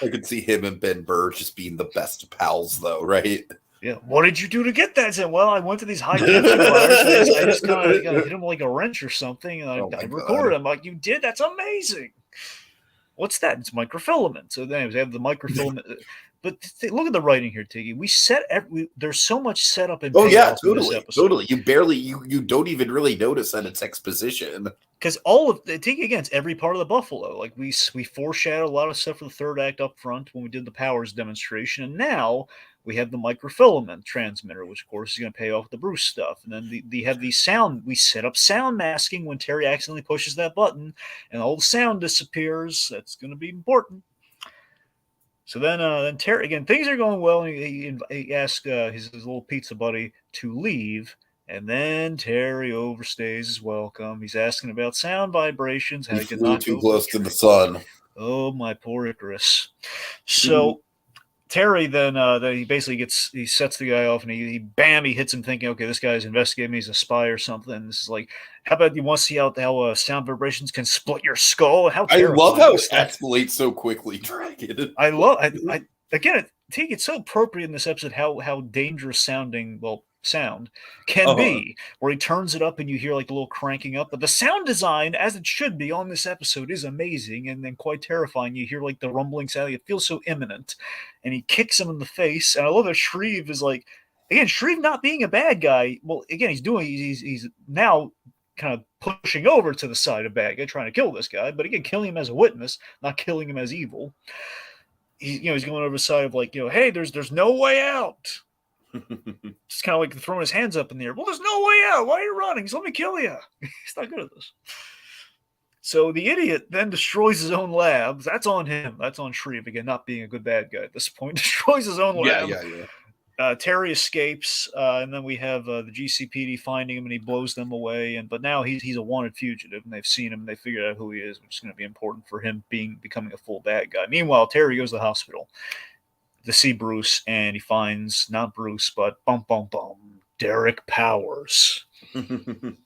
I could see him and Ben Burtt just being the best pals, though, right? Yeah. What did you do to get that? Said, well, I went to these high tension wires. I just kind of hit him like a wrench or something, and I recorded him. Like, you did? That's amazing. What's that? It's microfilament. So then they have the microfilament. But look at the writing here, Tiki. There's so much setup and payoff in this episode. Totally. You don't even really notice that it's exposition. Because all of Tiki, again, it's every part of the Buffalo. Like we foreshadowed a lot of stuff for the third act up front when we did the powers demonstration, and now we have the microfilament transmitter, which of course is going to pay off the Bruce stuff. And then they have the sound. We set up sound masking when Terry accidentally pushes that button, and all the sound disappears. That's going to be important. So then Terry, again, things are going well. And he asks his little pizza buddy to leave. And then Terry overstays his welcome. He's asking about sound vibrations. How he flew too close to the sun. Oh, my poor Icarus. So Terry then he basically he sets the guy off, and he hits him thinking, okay, this guy's investigating me. He's a spy or something. This is like, how about you want to see how sound vibrations can split your skull? I love how it escalates so quickly, Dragon. Again, it's so appropriate in this episode how dangerous sound can be, where he turns it up and you hear like a little cranking up, but the sound design, as it should be on this episode, is amazing and then quite terrifying. You hear like the rumbling sound, it feels so imminent, and he kicks him in the face. And I love that Shriek is like, again, Shriek not being a bad guy, well, again, he's now kind of pushing over to the side of bad guy, trying to kill this guy, but again, killing him as a witness, not killing him as evil. He's going over the side of like, hey, there's no way out. Just kind of like throwing his hands up in the air. Well, there's no way out. Why are you running? Just let me kill you. He's not good at this. So the idiot then destroys his own lab. That's on him. That's on Shriek, again, not being a good bad guy at this point. Destroys his own lab. Yeah. Terry escapes, and then we have the GCPD finding him, and he blows them away. But now he's a wanted fugitive, and they've seen him, and they figured out who he is, which is going to be important for him becoming a full bad guy. Meanwhile, Terry goes to the hospital to see Bruce, and he finds not Bruce, but Derek Powers. And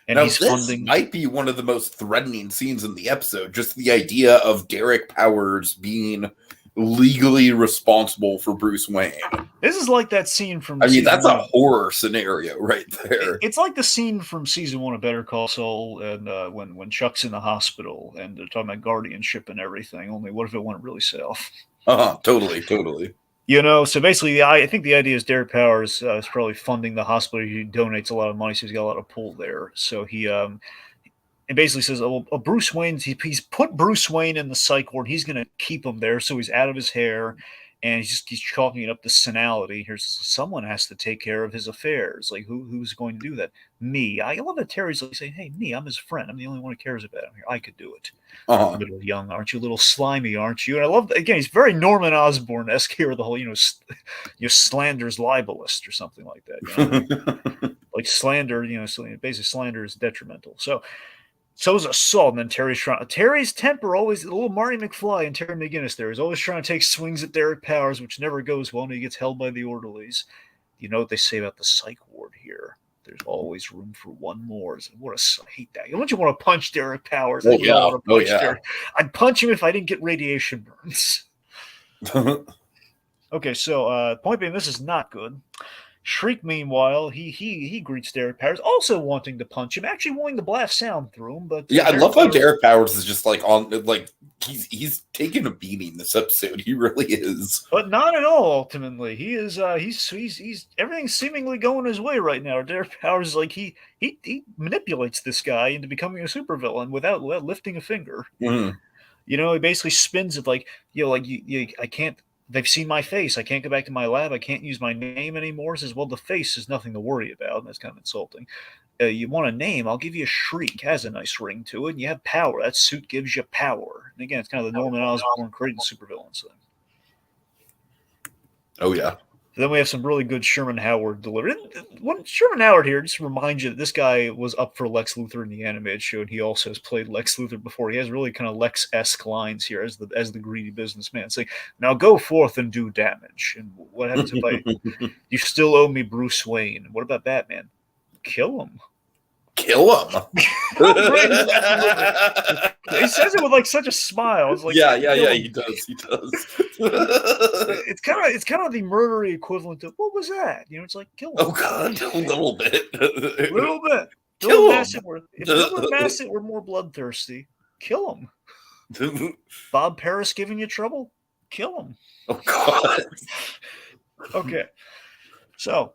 now, this might be one of the most threatening scenes in the episode. Just the idea of Derek Powers being legally responsible for Bruce Wayne. This is like that scene from. That's a horror scenario right there. It's like the scene from season 1 of Better Call Saul, and when Chuck's in the hospital and they're talking about guardianship and everything. Only, what if it went really south? Totally. So basically, I think the idea is Derek Powers is probably funding the hospital. He donates a lot of money, so he's got a lot of pull there. So he basically says, Bruce Wayne, he's put Bruce Wayne in the psych ward. He's going to keep him there, so he's out of his hair, and he's chalking it up to senility. Here's someone has to take care of his affairs. Like, who's going to do that? Me. I love that Terry's like saying, hey, me, I'm his friend. I'm the only one who cares about him here. I could do it. A little young, aren't you? A little slimy, aren't you? And I love, again, he's very Norman Osborn-esque here, the whole, slander's libelist or something like that. Like slander, so basically slander is detrimental. So is assault. And then Terry's temper always, a little Marty McFly and Terry McGinnis there, is always trying to take swings at Derek Powers, which never goes well, and he gets held by the orderlies. You know what they say about the psych ward here? There's always room for one more. I hate that. Don't you want to punch Derek Powers? Derek. I'd punch him if I didn't get radiation burns. Okay, so point being, this is not good. Shriek, meanwhile, he greets Derek Powers, also wanting to punch him, actually wanting to blast sound through him. But Yeah, I Derek love how Powers, Derek Powers is just like on like he's taking a beating this episode. He really is. but not at all. Ultimately, he is he's everything's seemingly going his way right now. Derek Powers is like he manipulates this guy into becoming a supervillain without lifting a finger. Mhm. You know, he basically spins it like, I can't. They've seen my face. I can't go back to my lab. I can't use my name anymore. Says, well, the face is nothing to worry about. And that's kind of insulting. You want a name? I'll give you a Shriek. Has a nice ring to it. And you have power. That suit gives you power. And again, it's kind of the Norman Osborn creating supervillains thing. Oh yeah. Then we have some really good Sherman Howard delivery. When Sherman Howard here just reminds you that this guy was up for Lex Luthor in the animated show, and he also has played Lex Luthor before. He has really kind of Lex-esque lines here as the greedy businessman, saying, "Now go forth and do damage." And what happens if you still owe me Bruce Wayne? What about Batman? Kill him. Kill him. How great is that delivery? He says it with like such a smile. It's like, yeah. He does. He does. It's kind of the murdery equivalent of what was that? You know, it's like kill him. Oh god, a little bit. A little bit. Kill him. If Bill Massett were more bloodthirsty, kill him. Bob Paris giving you trouble, kill him. Oh god. Okay, so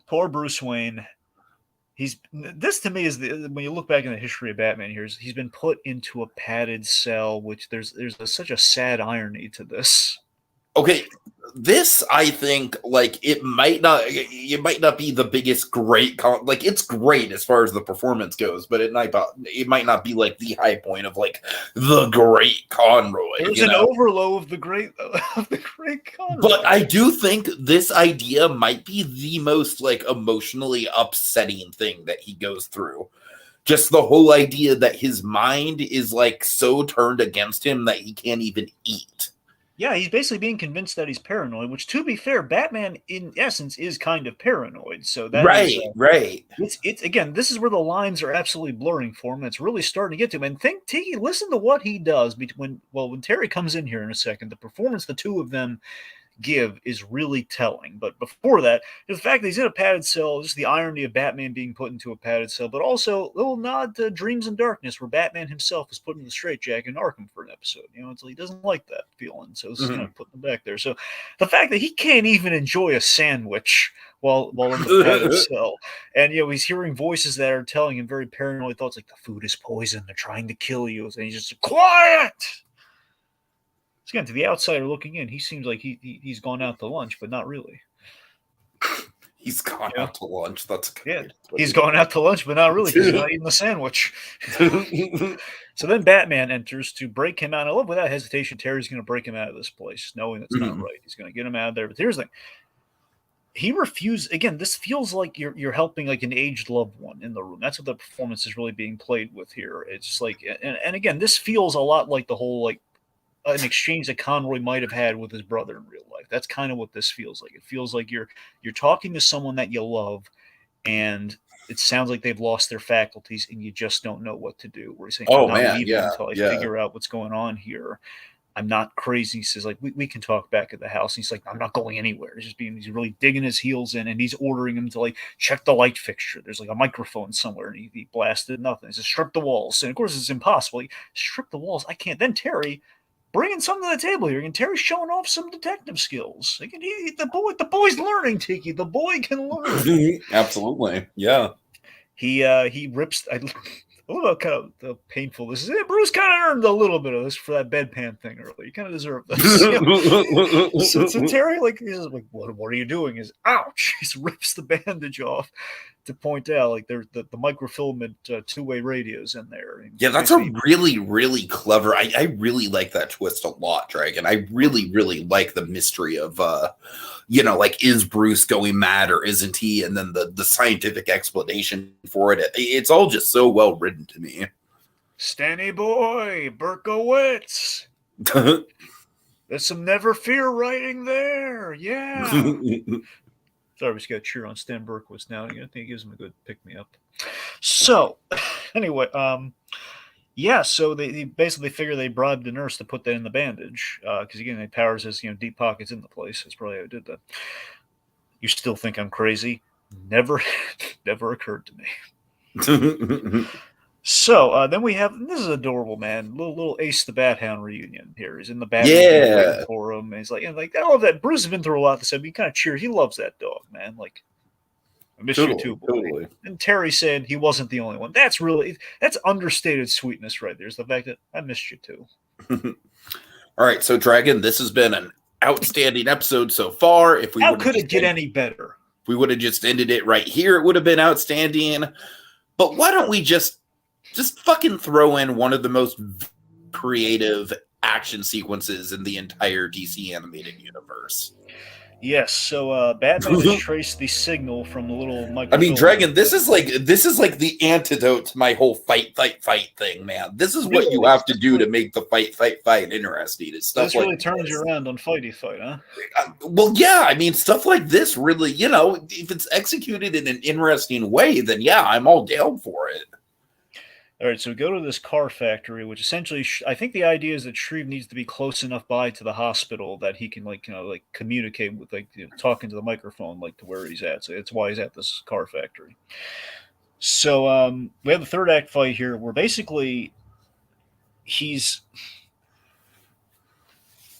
poor Bruce Wayne. This to me is when you look back in the history of Batman here, he's been put into a padded cell, which there's such a sad irony to this. Okay, this I think like it might not be the biggest like it's great as far as the performance goes, but it might not be like the high point of like the Great Conroy. There's an overload of the Great Conroy. But I do think this idea might be the most like emotionally upsetting thing that he goes through. Just the whole idea that his mind is like so turned against him that he can't even eat. Yeah, he's basically being convinced that he's paranoid, which, to be fair, Batman, in essence, is kind of paranoid. So that right. It's again, this is where the lines are absolutely blurring for him. It's really starting to get to him. And Tiki, listen to what he does when Terry comes in here in a second. The performance the two of them give is really telling. But before that, the fact that he's in a padded cell, just the irony of Batman being put into a padded cell, but also a little nod to Dreams in Darkness, where Batman himself is put in the straitjacket in Arkham for an episode. You know, he doesn't like that feeling, so this is kind of putting him back there. So the fact that he can't even enjoy a sandwich while in the padded cell, and he's hearing voices that are telling him very paranoid thoughts like the food is poison, they're trying to kill you, and he's just quiet. Again, to the outsider looking in, he seems like he's gone out to lunch, but not really. He's gone out to lunch. That's good. He's gone out to lunch, but not really because he's not eating the sandwich. So then Batman enters to break him out. I love without hesitation, Terry's going to break him out of this place, knowing that's not right. He's going to get him out of there. But here's the thing. He refused. Again, this feels like you're helping like an aged loved one in the room. That's what the performance is really being played with here. It's just like, and again, this feels a lot like the whole like an exchange that Conroy might have had with his brother in real life. That's kind of what this feels like. It feels like you're talking to someone that you love, and it sounds like they've lost their faculties, and you just don't know what to do. Where he's saying, "I'm not leaving until I figure out what's going on here. I'm not crazy." He says, "Like we can talk back at the house." And he's like, "I'm not going anywhere." He's really digging his heels in, and he's ordering him to like check the light fixture. There's like a microphone somewhere, and he blasted nothing. He says, "Strip the walls," and of course it's impossible. Strip the walls. I can't. Then Terry bringing something to the table here, and Terry's showing off some detective skills. Again, the boy's learning, Tiki. The boy can learn. Absolutely, yeah. He rips. I don't know kind of painful this is. Bruce kind of earned a little bit of this for that bedpan thing earlier. You kind of deserve this. So Terry, like, he's like, what are you doing? Is ouch! He just rips the bandage off to point out like there's the microfilament two-way radios in there. Yeah, that's a really, really clever. I really like that twist a lot, Dragon. I really, really like the mystery of like, is Bruce going mad or isn't he? And then the scientific explanation for it. It's all just so well written to me. Stanny boy, Berkowitz. There's some Never Fear writing there. Yeah. Sorry, we just got to cheer on Stan Berkowitz now. I think it gives him a good pick-me-up. So, anyway, so they basically figure they bribed the nurse to put that in the bandage because, again, Powers has, deep pockets in the place. That's probably how he did that. You still think I'm crazy? Never, never occurred to me. So then we have this is adorable, man. Little Ace the Bat Hound reunion here. He's in the Batmobile waiting Yeah, for him. And he's like I love that. Bruce has been through a lot this episode. He kind of cheers. He loves that dog, man. Like I miss you too, totally, boy. totally. And Terry said he wasn't the only one. That's understated sweetness right there. Is the fact that I missed you too. All right, so Dragon, this has been an outstanding episode so far. If we How would could it get any better? if we would have just ended it right here, it would have been outstanding. But why don't we just fucking throw in one of the most creative action sequences in the entire DC animated universe? Yes. So Batman has traced the signal from the little I microfilm. mean, Dragon, this is like the antidote to my whole fight thing, man. This is what you have to do to make the fight interesting. Is stuff this really like turns this. you around on fighty fight, huh? Well, yeah, I mean, stuff like this really, if it's executed in an interesting way, then yeah, I'm all down for it. All right, so we go to this car factory, which essentially, I think the idea is that Shriek needs to be close enough by to the hospital that he can, communicate with, talking to the microphone, to where he's at. So that's why he's at this car factory. So we have the third act fight here, where basically he's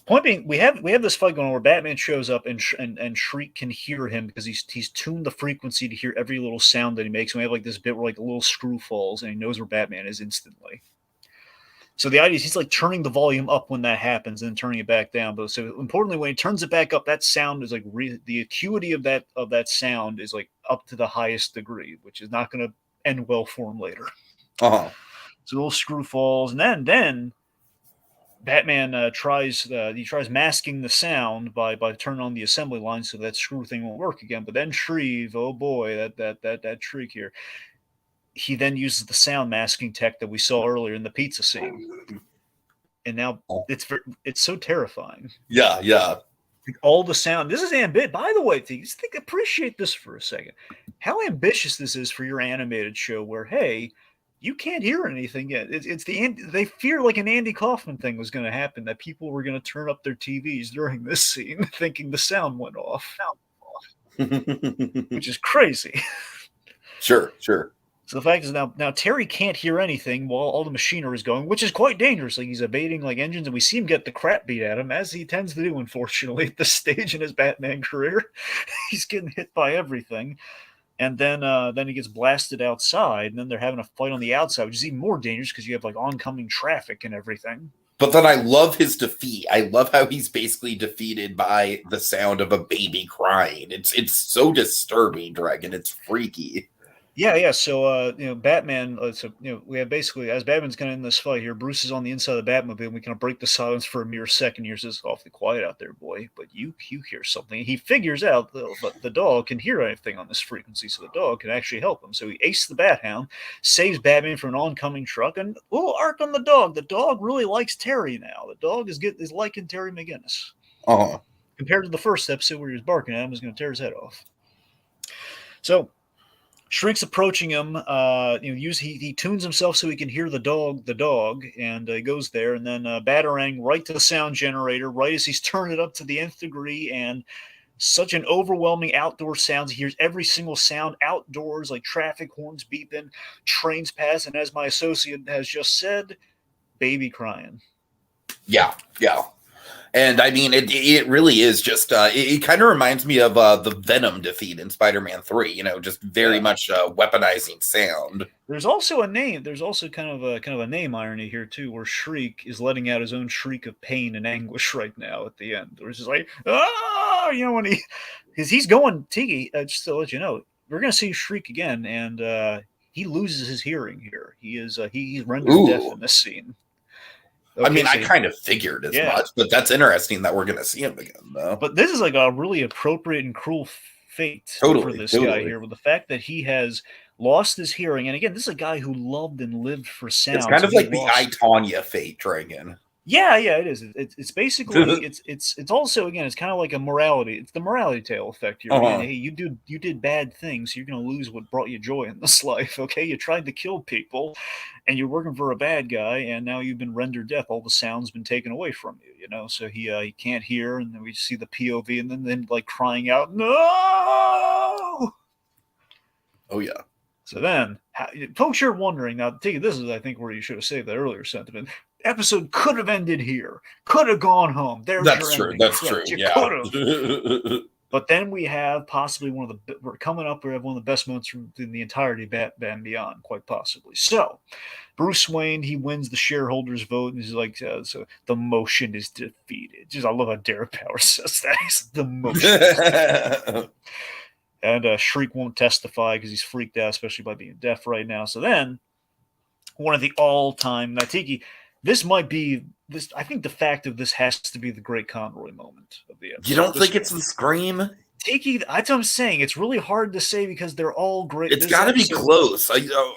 point being, we have this fight going on where Batman shows up and Shriek can hear him because he's tuned the frequency to hear every little sound that he makes. And we have this bit where a little screw falls and he knows where Batman is instantly. So the idea is he's turning the volume up when that happens and then turning it back down. But so importantly, when he turns it back up, that sound is the acuity of that sound is up to the highest degree, which is not going to end well for him later. Uh-huh. So a little screw falls, and then Batman tries masking the sound by turning on the assembly line so that screw thing won't work again. But then Shreve, oh boy, that Shriek here, he then uses the sound masking tech that we saw earlier in the pizza scene, and now it's so terrifying. Yeah. All the sound. This is ambitious. By the way, appreciate this for a second. How ambitious this is for your animated show, where hey, you can't hear anything yet. They fear an Andy Kaufman thing was going to happen, that people were going to turn up their TVs during this scene thinking the sound went off, which is crazy. Sure. So the fact is now Terry can't hear anything while all the machinery is going, which is quite dangerous. He's evading engines, and we see him get the crap beat at him, as he tends to do, unfortunately, at this stage in his Batman career. He's getting hit by everything. And then he gets blasted outside, and then they're having a fight on the outside, which is even more dangerous because you have oncoming traffic and everything. But then I love his defeat. I love how he's basically defeated by the sound of a baby crying. It's so disturbing, Dragon. It's freaky. Yeah. So, Batman. We have basically, as Batman's kind of in this fight here, Bruce is on the inside of the Batmobile, and we kind of break the silence for a mere second. He says, "Awfully quiet out there, boy, but you hear something." He figures out that the dog can hear anything on this frequency, so the dog can actually help him. So he aces the Bat Hound, saves Batman from an oncoming truck, and a little arc on the dog. The dog really likes Terry now. The dog is liking Terry McGinnis. Uh-huh. Compared to the first episode where he was barking at him, was going to tear his head off. So Shriek's approaching him. He tunes himself so he can hear the dog, and he goes there. And then Batarang right to the sound generator, right as he's turning it up to the nth degree, and such an overwhelming outdoor sounds. He hears every single sound outdoors, like traffic horns beeping, trains pass, and as my associate has just said, baby crying. Yeah. And I mean, it really is just, it kind of reminds me of the Venom defeat in Spider-Man 3, just very much weaponizing sound. There's also a name. There's also kind of a name irony here too, where Shriek is letting out his own shriek of pain and anguish right now at the end. Where it's just when he's going, Tiki, just to let you know, we're going to see Shriek again, and he loses his hearing here. He's rendered deaf in this scene. Okay, I mean, I kind of figured as much, but that's interesting that we're going to see him again, though. But this is a really appropriate and cruel fate for this guy here, with the fact that he has lost his hearing. And again, this is a guy who loved and lived for sound. It's kind of like the I, Tonya fate, Dragon. Yeah, it is. It's basically it's also, again, it's kind of like a morality. It's the morality tale effect here. Again, hey, you did bad things, you're gonna lose what brought you joy in this life. Okay, you tried to kill people, and you're working for a bad guy, and now you've been rendered deaf. All the sound's been taken away from you. You know, so he can't hear, and then we see the POV, and then like crying out, no. Oh yeah. So then, folks, you're wondering now. This is, I think, where you should have saved that earlier sentiment. Episode could have ended here. Could have gone home. There's That's your true. ending That's credit. true. You Yeah. could have. But then we have possibly we're coming up. We have one of the best moments in the entirety of Batman Beyond, quite possibly. So, Bruce Wayne, he wins the shareholders' vote, and he's like, so the motion is defeated. Just, I love how Derek Power says that. The motion is defeated. And Shriek won't testify because he's freaked out, especially by being deaf right now. So then, one of the all-time, now Tiki, this might be this. I think the fact of this has to be the Great Conroy moment of the episode. You don't think it's the scream? Tiki, that's what I'm saying. It's really hard to say because they're all great. It's got to be close.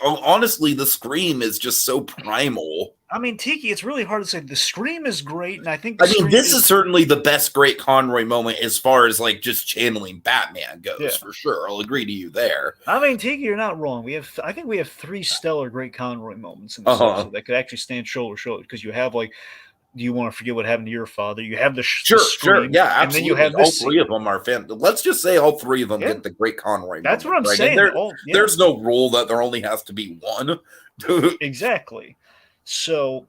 Honestly, the scream is just so primal. I mean, Tiki, it's really hard to say. The scream is great, and I think this is certainly the best Great Conroy moment as far as like just channeling Batman goes, for sure. I'll agree to you there. I mean, Tiki, you're not wrong. I think we have 3 stellar Great Conroy moments in this episode that could actually stand shoulder to shoulder, because you have like, do you want to forget what happened to your father? You have the sure, yeah, absolutely. And then you have this all 3 of them are family. Let's just say all 3 of them get the Great Conroy. That's moment, what I'm saying. There's no rule that there only has to be one. Exactly. So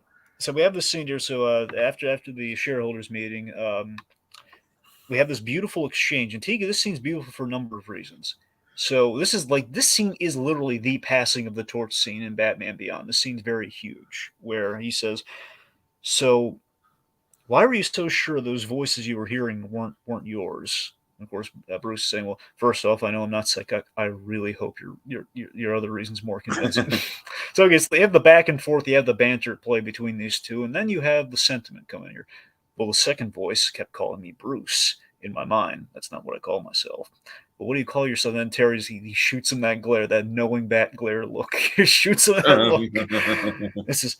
we have this scene here. So after the shareholders meeting, we have this beautiful exchange. And Tiki, this scene's beautiful for a number of reasons. So this scene is literally the passing of the torch scene in Batman Beyond. The scene's very huge, where he says, so why were you so sure those voices you were hearing weren't yours? And of course, Bruce is saying, well, first off, I know I'm not sick. I really hope your other reason's more convincing. So I guess they have the back and forth, you have the banter at play between these two, and then you have the sentiment coming here. Well, the second voice kept calling me Bruce in my mind. That's not what I call myself. But what do you call yourself? Then Terry's, he shoots him that glare, that knowing bat glare look. He shoots him that look. This is,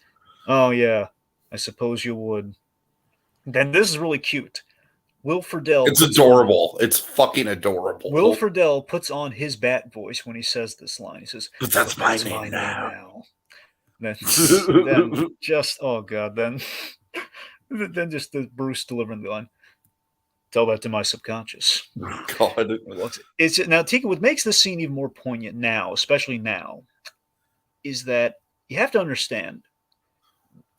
oh yeah, I suppose you would. Then this is really cute. Will Friedle. It's adorable. It's fucking adorable. Will Friedle puts on his bat voice when he says this line. He says, "But that's my name now." Then just, oh god, then just the Bruce delivering the line. Tell that to my subconscious. God, it's now. Tiki, what makes this scene even more poignant now, especially now, is that you have to understand.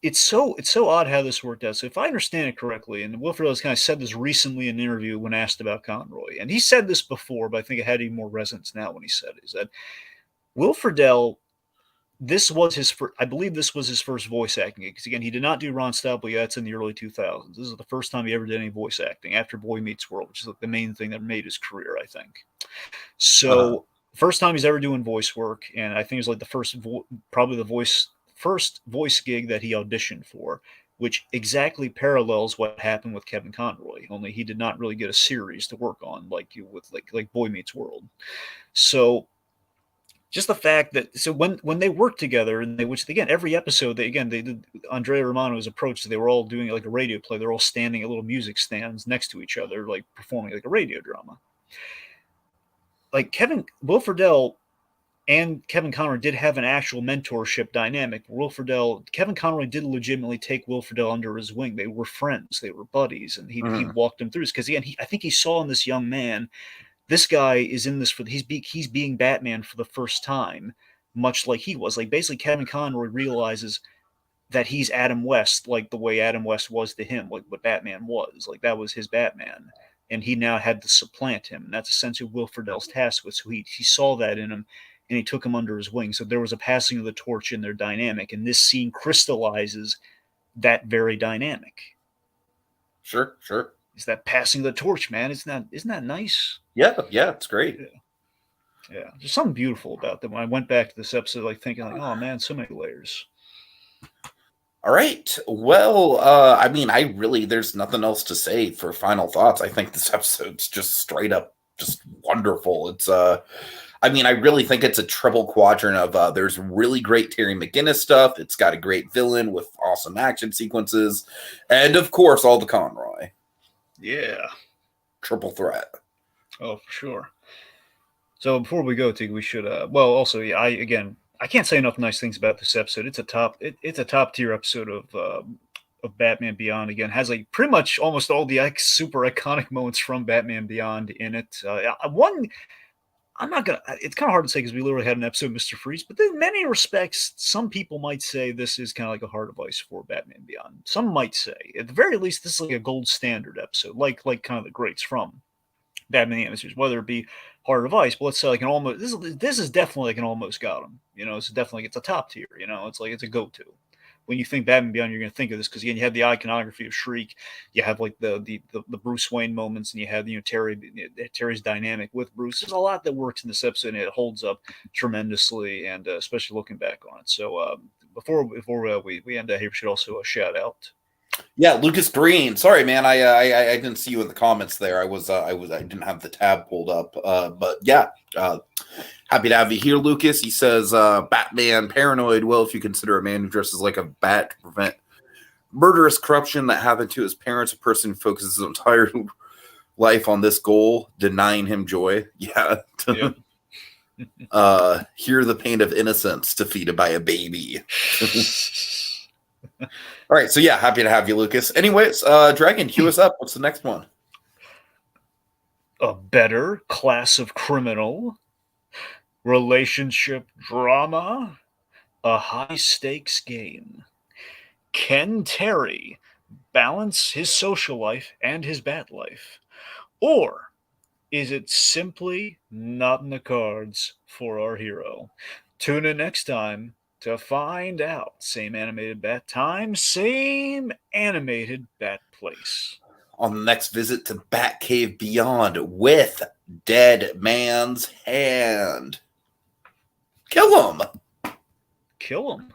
It's so odd how this worked out. So if I understand it correctly, and Will Friedle has kind of said this recently in an interview when asked about Conroy, and he said this before, but I think it had even more resonance now when he said it, is that Will Friedle, I believe this was his first voice acting gig, because again, he did not do Ron Stoppel yet. It's in the early 2000s. This is the first time he ever did any voice acting after Boy Meets World, which is like the main thing that made his career, I think. So first time he's ever doing voice work, and I think it's like the first voice gig that he auditioned for, which exactly parallels what happened with Kevin Conroy. Only he did not really get a series to work on like Boy Meets World. So just the fact that when they worked together, and which again every episode they did, Andrea Romano's approach, they were all doing like a radio play. They're all standing at little music stands next to each other, like performing like a radio drama. Like Will Friedle and Kevin Conroy did have an actual mentorship dynamic. Kevin Conroy did legitimately take Will Friedle under his wing. They were friends, they were buddies, and he walked him through this, because again, I think he saw in this young man, this guy is in this he's being Batman for the first time, much like he was. Like basically, Kevin Conroy realizes that he's Adam West, like the way Adam West was to him, like what Batman was. Like that was his Batman, and he now had to supplant him. And that's essentially Will Friedle's task was. So he saw that in him, and he took him under his wing. So there was a passing of the torch in their dynamic, and this scene crystallizes that very dynamic. Sure. It's that passing of the torch, man. Isn't that nice? Yeah, it's great. Yeah. There's something beautiful about them. When I went back to this episode, like thinking, like, oh man, so many layers. All right. Well, I mean, there's nothing else to say for final thoughts. I think this episode's just straight up just wonderful. It's I mean, I really think it's a triple quadrant of there's really great Terry McGinnis stuff. It's got a great villain with awesome action sequences. And, of course, all the Conroy. Yeah. Triple threat. Oh, for sure. So before we go, Tig, we should well also yeah, I can't say enough nice things about this episode. It's a top tier episode of Batman Beyond. Again, has like pretty much almost all the super iconic moments from Batman Beyond in it. One I'm not gonna. It's kind of hard to say because we literally had an episode of Mister Freeze, but in many respects, some people might say this is kind of like a heart device for Batman Beyond. Some might say, at the very least, this is like a gold standard episode, like kind of the greats from Batman the Animated Series, whether it be Heart of Ice, but let's say like an almost this is definitely like an almost got him. You know, it's definitely it's a top tier. You know, it's like it's a go to. When you think Batman Beyond, you're going to think of this because again, you have the iconography of Shriek, you have like the Bruce Wayne moments, and you have Terry's dynamic with Bruce. There's a lot that works in this episode, and it holds up tremendously, and especially looking back on it. So before we end here, we should also shout out. Yeah, Lucas Green. Sorry, man. I didn't see you in the comments there. I didn't have the tab pulled up. But yeah, happy to have you here, Lucas. He says, Batman paranoid. Well, if you consider a man who dresses like a bat to prevent murderous corruption that happened to his parents, a person who focuses his entire life on this goal, denying him joy. Yeah. Yep. Hear the pain of innocence defeated by a baby. All right, so yeah, happy to have you, Lucas. Anyways, Dragon, cue us up. What's the next one? A better class of criminal, relationship drama, a high-stakes game. Can Terry balance his social life and his bat life? Or is it simply not in the cards for our hero? Tune in next time to find out. Same animated bat time, same animated bat place. On the next visit to Batcave Beyond with Dead Man's Hand. Kill him. Kill him.